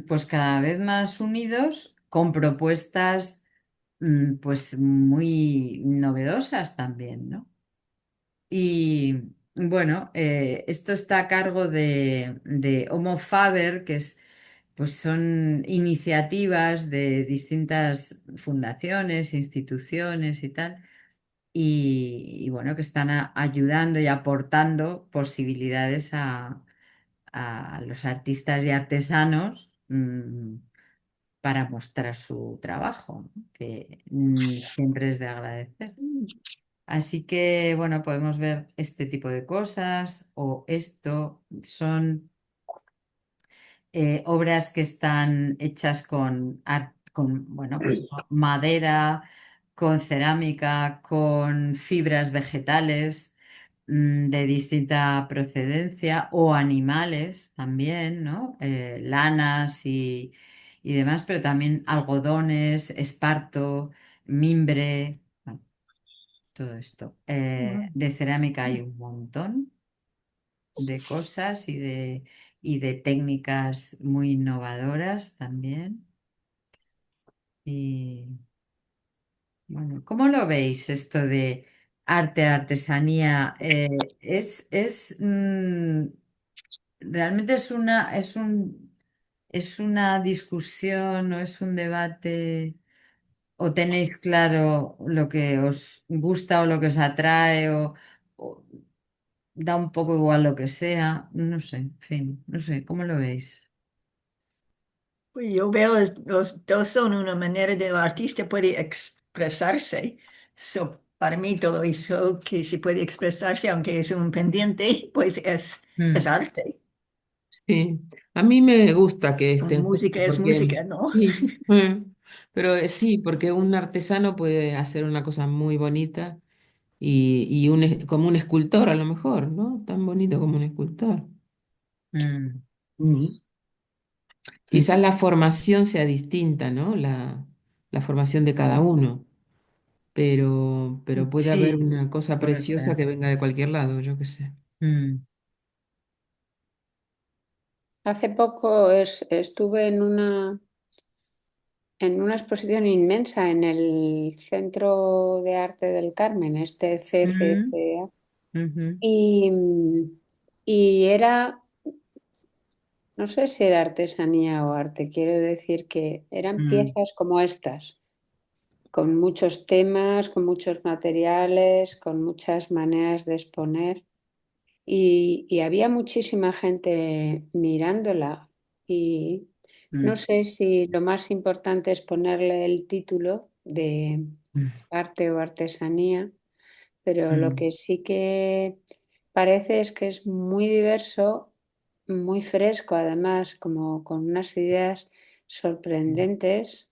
pues cada vez más unidos con propuestas, pues muy novedosas también, ¿no? Y bueno, esto está a cargo de Homo Faber, que es, pues son iniciativas de distintas fundaciones, instituciones y tal, y bueno, que están ayudando y aportando posibilidades a los artistas y artesanos, para mostrar su trabajo, ¿no? Que siempre es de agradecer. Así que, bueno, podemos ver este tipo de cosas o esto. Son obras que están hechas con, bueno, pues madera, con cerámica, con fibras vegetales, de distinta procedencia o animales también, ¿no? Lanas y demás, pero también algodones, esparto, mimbre. Bueno, todo esto. De cerámica hay un montón de cosas y de técnicas muy innovadoras también. Y bueno, ¿cómo lo veis esto de arte, artesanía? Realmente es una discusión o es un debate. ¿O tenéis claro lo que os gusta o lo que os atrae o da un poco igual lo que sea? No sé, en fin, no sé, ¿cómo lo veis? Pues yo veo los dos son una manera de el artista puede expresarse. So, para mí todo eso que se puede expresarse, aunque es un pendiente, pues es Mm, arte. Sí, a mí me gusta que Como estén música juntos es porque música, ¿no? sí, pero sí, porque un artesano puede hacer una cosa muy bonita como un escultor a lo mejor, ¿no? Tan bonito como un escultor. mm, Ujú. Quizás la formación sea distinta, ¿no? La formación de cada uno, pero puede haber sí, una cosa puede preciosa ser. que venga de cualquier lado, yo qué sé. Mm, Hace poco estuve en una exposición inmensa en el Centro de Arte del Carmen, este mm, CCCA, ujú, y, y era, no sé si era artesanía o arte, quiero decir que eran mm, piezas como estas, con muchos temas, con muchos materiales, con muchas maneras de exponer. Y había muchísima gente mirándola y no mm, sé si lo más importante es ponerle el título de arte o artesanía, pero lo mm, que sí que parece es que es muy diverso, muy fresco, además, como con unas ideas sorprendentes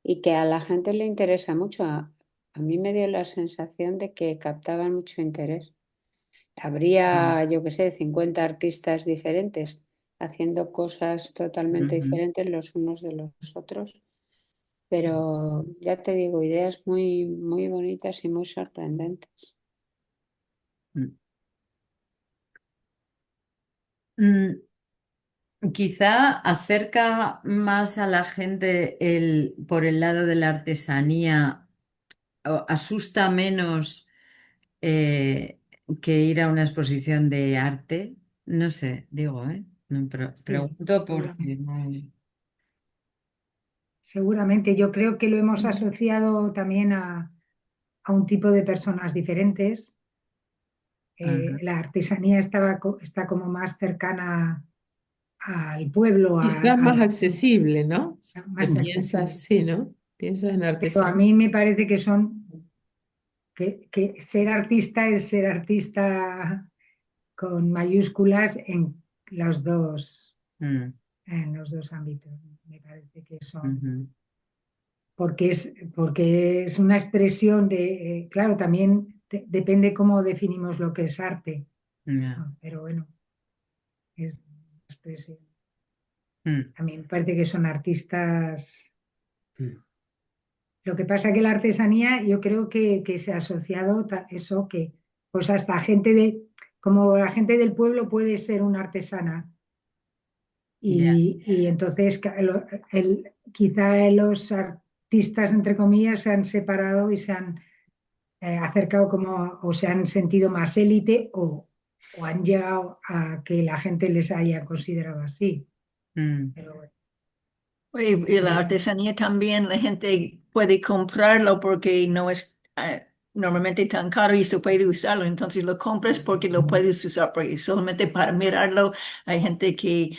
y que a la gente le interesa mucho. A mí me dio la sensación de que captaban mucho interés. mm, Habría, yo qué sé, 50 artistas diferentes haciendo cosas totalmente ujú, diferentes los unos de los otros, pero ya te digo, ideas muy, muy bonitas y muy sorprendentes. mm. Mm, Quizá acerca más a la gente por el lado de la artesanía, o asusta menos, eh, que ir a una exposición de arte. No sé, digo, ¿eh? No, Sí, pregunto porque seguramente. no. Seguramente, yo creo que lo hemos asociado también a un tipo de personas diferentes. Ajá. La artesanía está como más cercana al pueblo, Quizás más accesible, ¿no? más Piensas, accesible. sí, ¿no? Piensas en Pero a artesanía. mí me parece que ser artista es ser artista con mayúsculas Mm, en los dos ámbitos. Me parece que son, ujú, porque es una expresión claro, también depende cómo definimos lo que es arte. Ya. Pero bueno, es expresión. Mm. A mí me parece que son artistas. Mm. Lo que pasa que la artesanía yo creo que se ha asociado eso que pues hasta gente como la gente del pueblo puede ser una artesana Ya. y entonces quizá los artistas entre comillas se han separado y se han acercado como o se han sentido más élite o han llegado a que la gente les haya considerado así. Mm. Pero bueno, Y la artesanía también la gente puede comprarlo porque no es normalmente tan caro y se puede usarlo. Entonces lo compras porque lo puedes usar, porque solamente para mirarlo hay gente que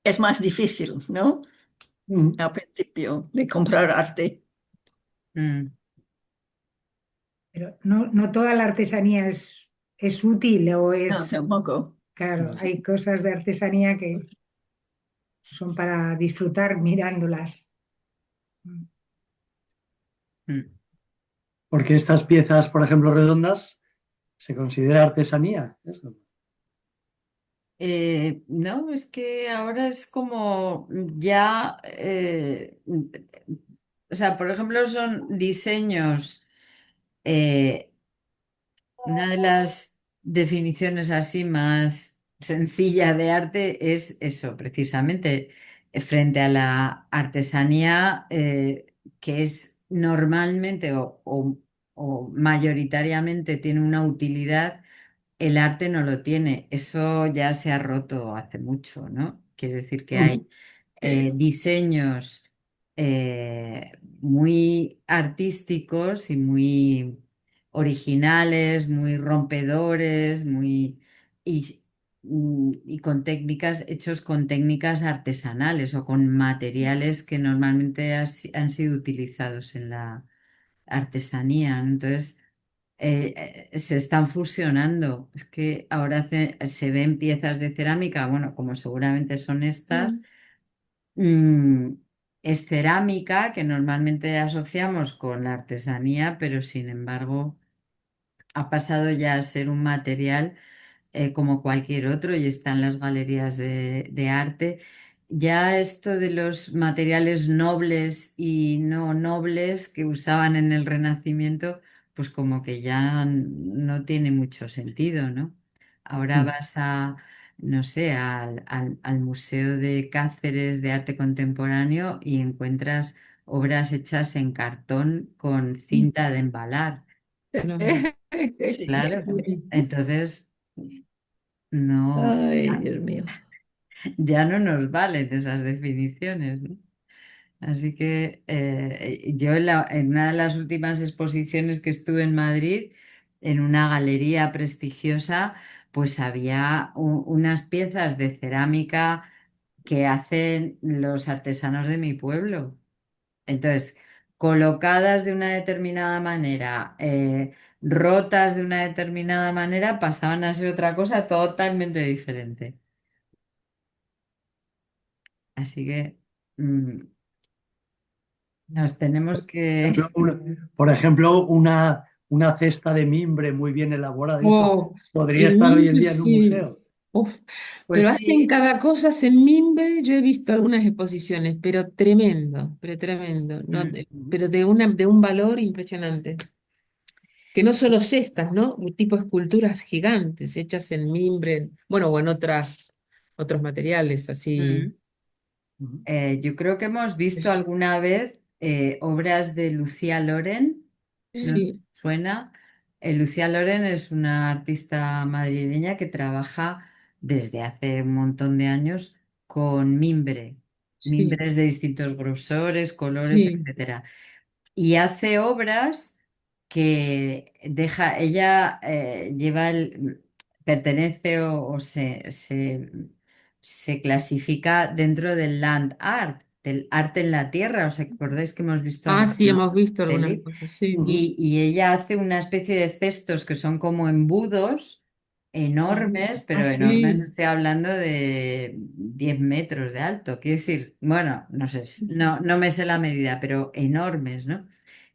es más difícil, ¿no? Mm. Al principio de comprar arte. Mm. pero no toda la artesanía es útil o No, es, tampoco. claro, No. hay cosas de artesanía que son para disfrutar mirándolas. Mm. Porque estas piezas, por ejemplo, redondas, se considera artesanía. Eso. No, es que ahora es como ya, o sea, por ejemplo, son diseños. eh, Una de las definiciones así más sencilla de arte es eso, precisamente, frente a la artesanía, que es normalmente o mayoritariamente tiene una utilidad, el arte no lo tiene. Eso ya se ha roto hace mucho, ¿no? Quiero decir que hay Mm. diseños muy artísticos y muy originales, muy rompedores, y, y con técnicas, hechos con técnicas artesanales o con materiales que normalmente han sido utilizados en la artesanía, ¿no? Entonces, se están fusionando. Es que ahora se ven piezas de cerámica, bueno, como seguramente son estas. Mm, es cerámica que normalmente asociamos con la artesanía, pero sin embargo ha pasado ya a ser un material como cualquier otro y está en las galerías de arte. Ya esto de los materiales nobles y no nobles que usaban en el Renacimiento, pues como que ya no tiene mucho sentido, ¿no? Ahora Mm. vas no sé, al Museo de Cáceres de Arte Contemporáneo y encuentras obras hechas en cartón con cinta de embalar. Claro. Sí, Claro. Sí. Entonces, no. Ay, Dios mío. Ya no nos valen esas definiciones, ¿no? Así que yo en una de las últimas exposiciones que estuve en Madrid, en una galería prestigiosa, pues había unas piezas de cerámica que hacen los artesanos de mi pueblo. Entonces, colocadas de una determinada manera, rotas de una determinada manera, pasaban a ser otra cosa totalmente diferente. Así que mm, nos tenemos que... Ejemplo, por ejemplo, una cesta de mimbre muy bien elaborada, y eso Oh, podría el estar hoy en mimbre, día en un sí. museo. Uf, pero Pues hacen sí. cada cosa en mimbre. Yo he visto algunas exposiciones, pero tremendo, pero tremendo. No, Mm. pero de un valor impresionante. Que no solo cestas, ¿no? Un tipo esculturas gigantes hechas en mimbre, bueno, o en otros materiales así. Mm. Mm. Yo creo que hemos visto Es- alguna vez obras de Lucía Loren. ¿No sí, suena? Lucía Loren es una artista madrileña que trabaja desde hace un montón de años con mimbre, sí, mimbres de distintos grosores, colores, sí. etcétera. Y hace obras que deja, ella pertenece se clasifica dentro del land art, del arte en la tierra. ¿Os acordáis que hemos visto Ah, sí, alguna hemos visto algunas peli? cosas, sí. Mm. Y ella hace una especie de cestos que son como embudos enormes, Ah, pero enormes, sí. estoy hablando de 10 metros de alto. Quiero decir, bueno, no sé, no me sé la medida, pero enormes, ¿no? Mm.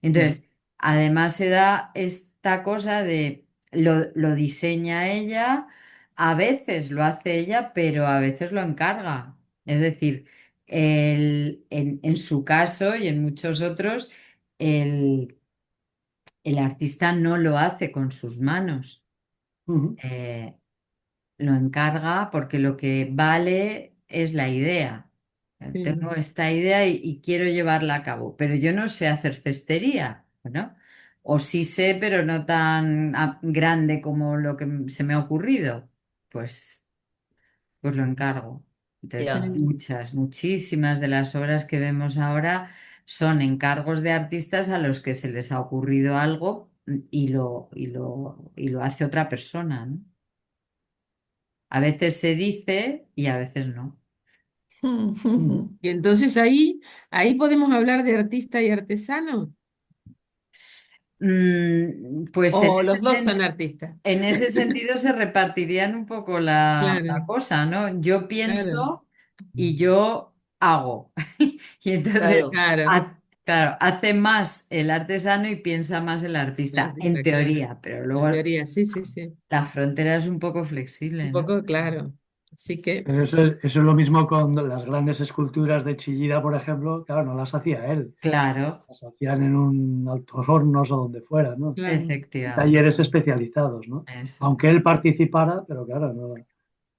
Entonces, además se da esta cosa de lo diseña ella, a veces lo hace ella, pero a veces lo encarga. Es decir, en su caso y en muchos otros, el, el artista no lo hace con sus manos. Ujú. Eh, lo encarga porque lo que vale es la idea. Sí. Tengo esta idea y quiero llevarla a cabo, pero yo no sé hacer cestería, ¿no? O sí sé, pero no tan grande como lo que se me ha ocurrido. Pues, pues lo encargo. Entonces, Ya. Sí. muchísimas de las obras que vemos ahora son encargos de artistas a los que se les ha ocurrido algo y lo hace otra persona, ¿no? A veces se dice y a veces no. Ujú. Y entonces ahí podemos hablar de artista y artesano. Pues O los dos son artistas. en ese sentido se repartirían un poco la Claro, cosa, ¿no? Yo claro, pienso y yo hago. Y entonces, Claro. claro. claro, hace más el artesano y piensa más el El artista, en artista, claro. teoría, pero En luego teoría, sí, sí, sí. la frontera es un poco Un flexible, ¿no? poco claro. Así que, Pero eso es lo mismo con las grandes esculturas de Chillida, por ejemplo. Claro, no las hacía él, Claro, las hacían en un Altos Hornos o donde fuera, ¿no? claro. En efectivamente, talleres especializados, ¿no? eso, Aunque él participara, pero claro, no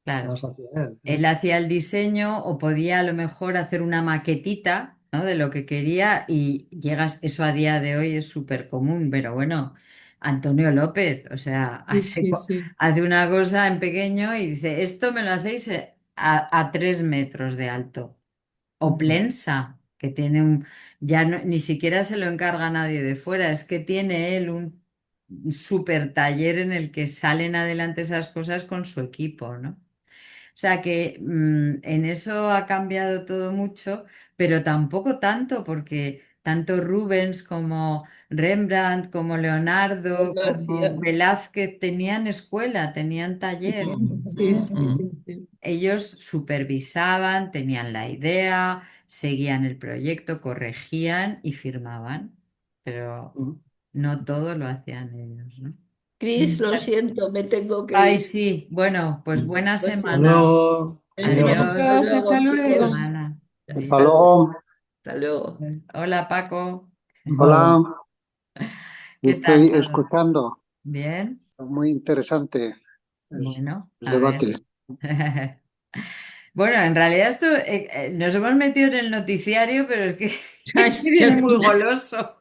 claro. las hacía él. Él hacía el diseño o podía a lo mejor hacer una maquetita, ¿no? De lo que quería y llegas, eso a día de hoy es súper común, pero bueno, Antonio López, o sea, Sí, sí, sí. hace una cosa en pequeño y dice, esto me lo hacéis a 3 metros de alto. O Plensa, que tiene ya ni siquiera se lo encarga nadie de fuera, es que tiene él un súper taller en el que salen adelante esas cosas con su equipo, ¿no? O sea que en eso ha cambiado todo mucho, pero tampoco tanto, porque tanto Rubens como Rembrandt, como Leonardo, como Gracias. Velázquez tenían escuela, tenían taller. Sí, sí, Mm. sí, sí. Ellos supervisaban, tenían la idea, seguían el proyecto, corregían y firmaban, pero Mm. no todo lo hacían ellos, ¿no? Cris, lo siento, me tengo que Ay, ir. sí, bueno, pues buena Lo Hasta siento. semana. luego. Eso, Adiós. Hasta Adiós. chicos, hasta luego, Buena luego. chicos. semana. Hasta Adiós. Hasta luego. luego. Hasta luego. Hola, Paco. Hola. Hola, ¿Qué tal estoy todo? escuchando. ¿Bien? Muy interesante el, Bueno, el a ver. debate. Bueno, en realidad esto nos hemos metido en el noticiario, pero es que Ay, este sí, viene muy goloso.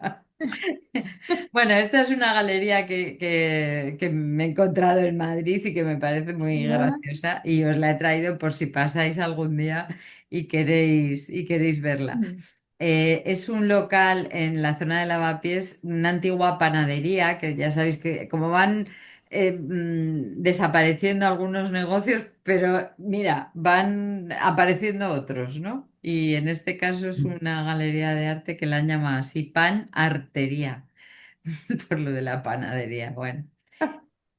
Bueno, esta es una galería que me he encontrado en Madrid y que me parece muy ¿verdad? graciosa y os la he traído por si pasáis algún día y queréis verla. Es un local en la zona de Lavapiés, una antigua panadería, que ya sabéis que como van desapareciendo algunos negocios, pero mira, van apareciendo otros, ¿no? Y en este caso es una galería de arte que la han llamado así, Pan Artería, por lo de la panadería. Bueno,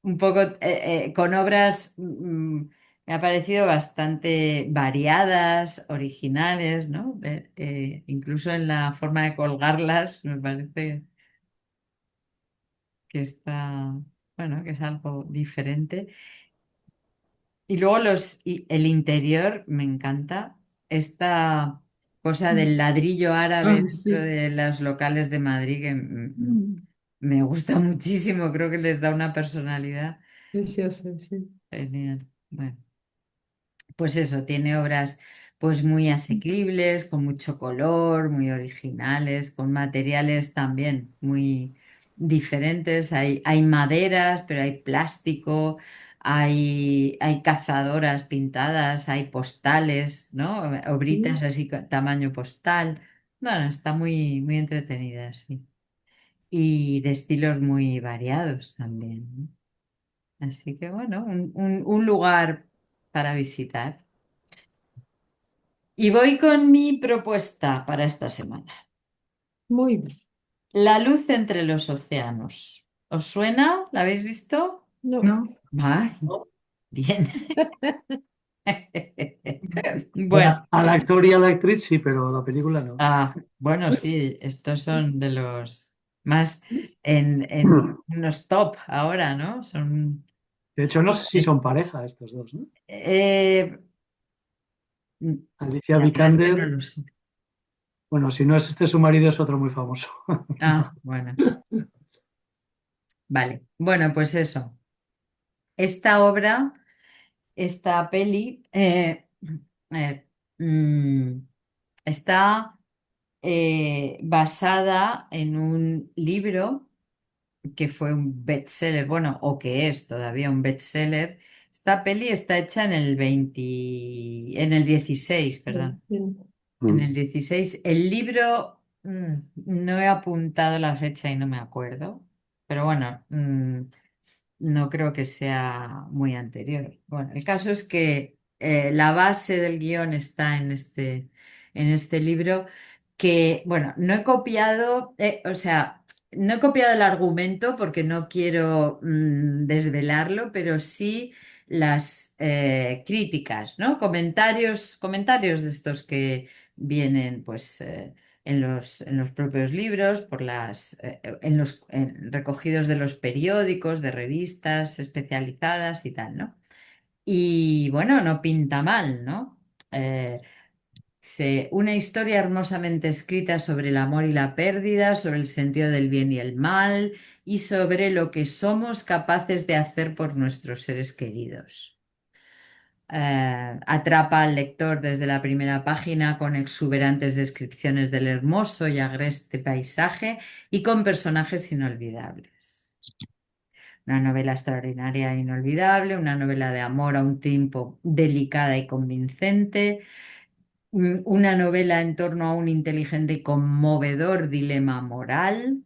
un poco con obras, me ha parecido bastante variadas, originales, ¿no? Incluso en la forma de colgarlas, me parece que está, bueno, que es algo diferente. Y luego el interior me encanta. Esta cosa del ladrillo árabe Ay, dentro sí. de los locales de Madrid que me gusta muchísimo. Creo que les da una personalidad Precioso, sí. genial. Bueno, pues eso, tiene obras pues muy asequibles, con mucho color, muy originales, con materiales también muy diferentes. Hay maderas, pero hay plástico, hay cazadoras pintadas, hay postales, ¿no? Obritas Sí. así tamaño postal. Bueno, está muy, muy entretenida, sí. Y de estilos muy variados también, ¿no? Así que bueno, un lugar para visitar. Y voy con mi propuesta para esta semana. Muy bien. La luz entre los océanos. ¿Os suena? ¿La habéis visto? No. ¿No? Ay, bien. Bueno, Al actor y a la actriz sí, pero la película no. bueno, sí, estos son de los... más en unos top ahora, ¿no? Son... De hecho, no sé si son pareja estos dos, ¿no? eh, Alicia la verdad es que no Vikander, lo sé. bueno, si no es este su marido, es otro muy famoso. Ah, bueno, vale. Bueno, pues eso. Esta obra, esta peli, eh, mm, está basada en un libro que fue un bestseller, bueno, o que es todavía un bestseller. Esta peli está hecha en el 16, perdón. En Mm. el 16. El libro, no he apuntado la fecha y no me acuerdo, pero bueno, no creo que sea muy anterior. Bueno, el caso es que la base del guión está en este libro que, bueno, no he copiado, o sea, no he copiado el argumento porque no quiero desvelarlo, pero sí las críticas, ¿no? Comentarios de estos que vienen, pues, en los propios libros, recogidos de los periódicos, de revistas especializadas y tal, ¿no? Y bueno, no pinta mal, ¿no? Eh, Dice, una historia hermosamente escrita sobre el amor y la pérdida, sobre el sentido del bien y el mal, y sobre lo que somos capaces de hacer por nuestros seres queridos. Atrapa al lector desde la primera página con exuberantes descripciones del hermoso y agreste paisaje y con personajes inolvidables. Una novela extraordinaria e inolvidable, una novela de amor a un tiempo delicada y convincente, una novela en torno a un inteligente y conmovedor dilema moral.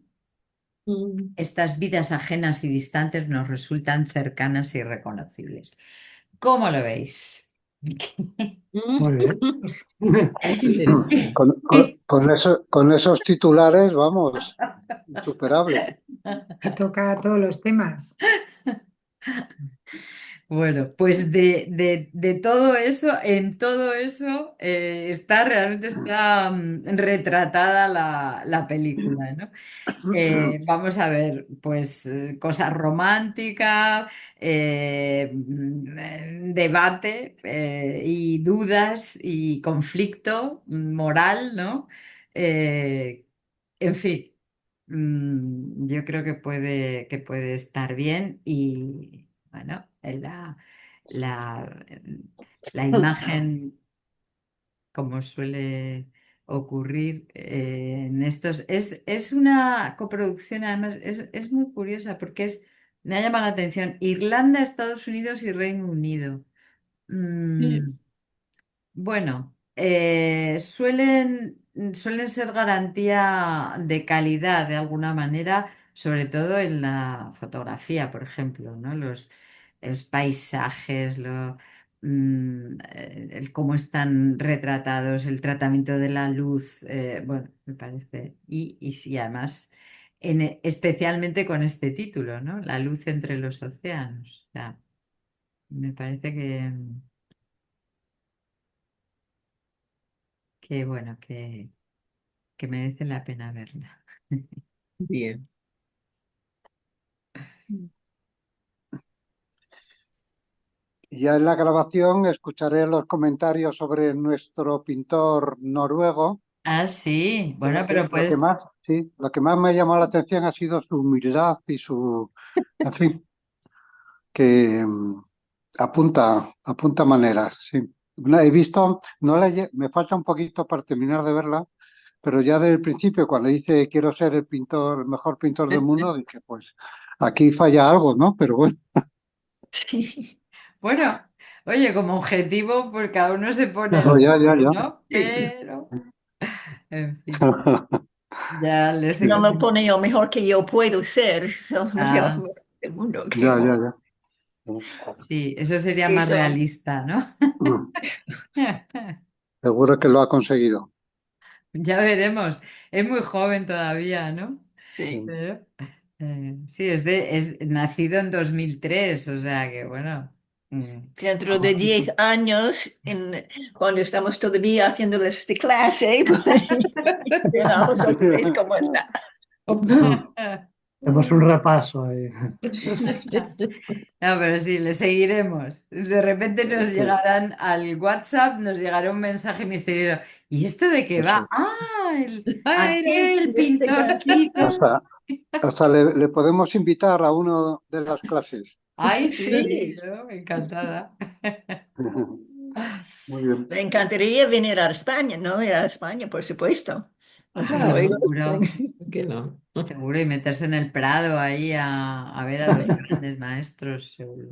Estas vidas ajenas y distantes nos resultan cercanas y reconocibles. ¿Cómo lo veis? Muy bien. Pues Es interesante. Con esos titulares, vamos, insuperable. que toca todos los temas. Bueno, pues de todo eso, en todo eso realmente está retratada la película, ¿no? Vamos a ver, pues cosas románticas, debate y dudas y conflicto moral, ¿no? Eh, en fin, yo creo que puede estar bien y bueno, la, la imagen como suele ocurrir en estos. Es una coproducción, además, es muy curiosa porque me ha llamado la atención, Irlanda, Estados Unidos y Reino Unido. Mm, bueno, suelen ser garantía de calidad de alguna manera, sobre todo en la fotografía, por ejemplo, ¿no? Los paisajes, el cómo están retratados, el tratamiento de la luz, bueno, me parece. Y sí, además, especialmente con este título, ¿no? La luz entre los océanos. O sea, me parece que bueno, que merece la pena verla. Bien. Y ya en la grabación escucharé los comentarios sobre nuestro pintor noruego. Ah, sí, bueno, Pero pero lo que pues más, sí, lo que más me ha llamado la atención ha sido su humildad y su, en fin, que apunta maneras, sí. He visto, me falta un poquito para terminar de verla, pero ya desde el principio, cuando dice quiero ser el pintor, el mejor pintor del mundo, dije, pues aquí falla algo, ¿no? Pero bueno, bueno, oye, como objetivo, pues cada uno se pone no, el ya, ya, suyo, ya. ¿no? Pero, en fin, ya les he No lo comentado. pone yo mejor que yo puedo ser, soy el mejor Ah, del mundo, Ya, ya, creo. ya. sí, eso sería más Eso, realista, ¿no? Seguro que lo ha conseguido. Ya veremos. Es muy joven todavía, ¿no? sí. Pero, sí, es nacido en 2003, o sea que bueno. Dentro de 10 años, cuando estamos todavía haciéndoles de clase, pues, veamos otra vez cómo está. Hacemos un repaso ahí. No, pero sí, le seguiremos. De repente nos Sí, llegarán al WhatsApp, nos llegará un mensaje misterioso. ¿Y esto de qué va? eso. Ah, Ah, era aquel Este caso. pintorcito. Hasta le podemos invitar a uno de las clases. Ay, sí, Sí, yo encantada. Muy bien. me encantaría venir a España, ¿no? Ir a España, por supuesto. Los Ay, claro, noruegos. seguro, ¿por qué no? seguro, y meterse en el Prado ahí a ver a los grandes maestros, seguro.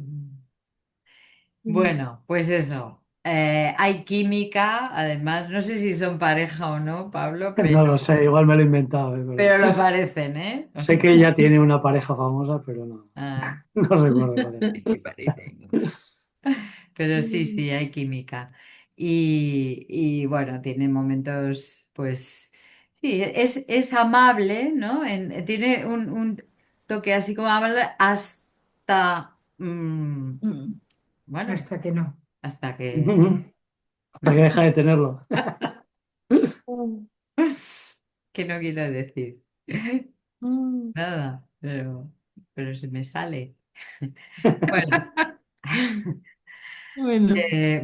Bueno, pues eso. Hay química, además, no sé si son pareja o no, Pablo, No lo sé, igual me lo he inventado, pero pero lo parecen, ¿eh? O sé sea, que ella tiene una pareja famosa, pero no, ah, no recuerdo cuál es. sí parece, ¿no? Pero sí, sí, hay química. Y bueno, tiene momentos, pues, sí, es amable, ¿no? Tiene un toque así como amable hasta, Mm. bueno, Hasta que no. hasta que... Hasta que deja de tenerlo. ¿Qué no quiero decir? Nada, pero se me sale. Bueno, Bueno,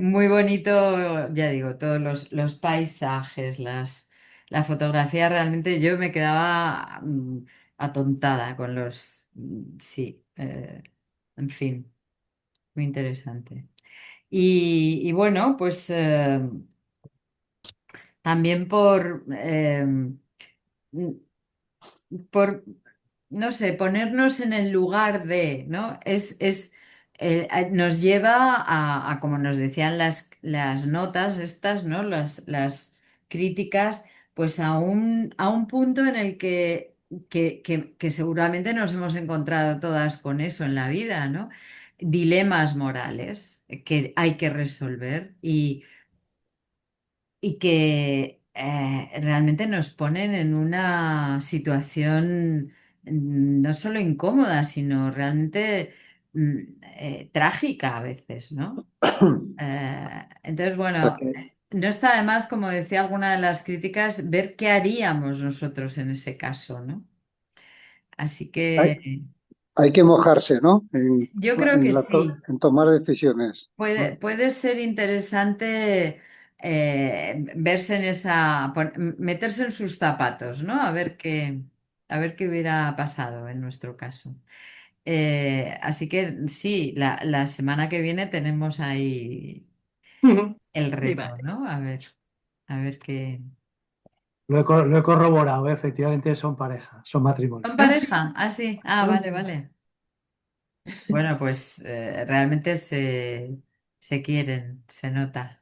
muy bonito, ya digo, todos los paisajes, la fotografía, realmente yo me quedaba atontada con sí, en fin, muy interesante. Y bueno, pues también por, no sé, ponernos en el lugar de, ¿no? Nos lleva como nos decían las notas estas, ¿no? Las críticas, pues a un punto en el que seguramente nos hemos encontrado todas con eso en la vida, ¿no? Dilemas morales que hay que resolver y que realmente nos ponen en una situación no solo incómoda, sino realmente trágica a veces, ¿no? Entonces, bueno, no está de más, como decía alguna de las críticas, ver qué haríamos nosotros en ese caso, ¿no? Así Hay, que hay que mojarse, ¿no? yo creo que sí. En tomar decisiones, Puede, ¿no? puede ser interesante verse meterse en sus zapatos, ¿no? A ver qué hubiera pasado en nuestro caso. Así que sí, la semana que viene tenemos ahí el reto, Vale. ¿no? A ver qué. Lo he corroborado, efectivamente son pareja, son matrimonio. ¿Son ah, sí. pareja? Ah, sí. Ah, vale, vale. Bueno, pues realmente se quieren, se nota.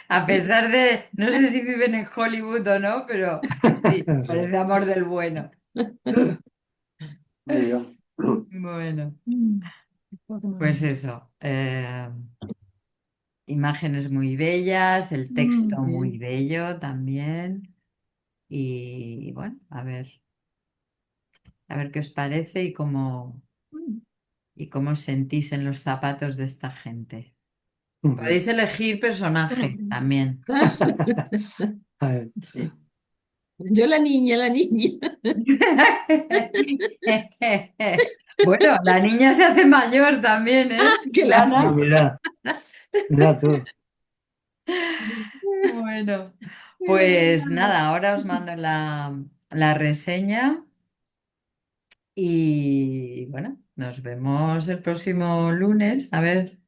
A pesar de, no sé si viven en Hollywood o no, pero sí, Sí. parece amor del bueno. Muy bien. Bueno, Mm. pues eso. Imágenes muy bellas, el texto muy Bien. bello también. Y bueno, a ver qué os parece Mm. y cómo sentís en los zapatos de esta gente. Ujú. Podéis elegir personaje también. A ver. Yo la niña, la niña. Bueno, la niña se hace mayor también, ¿eh? Qué Ah, Ana. lástima. mira tú. Bueno, pues nada, ahora os mando la reseña y bueno, nos vemos el próximo lunes a ver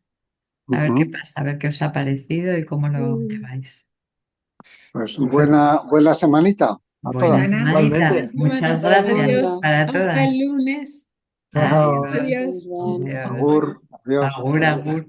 qué Ujú. pasa, a ver qué os ha parecido y cómo lo lleváis. Pues Perfecto. buena semanita a Buena todas. Ana, Buena semanita, Igualmente. semana. muchas gracias Adiós. Igualmente. para Hasta todas. el lunes. Chao. Adiós, Adiós. Igual. adiós, Agur, adiós, agur, hasta luego. agur.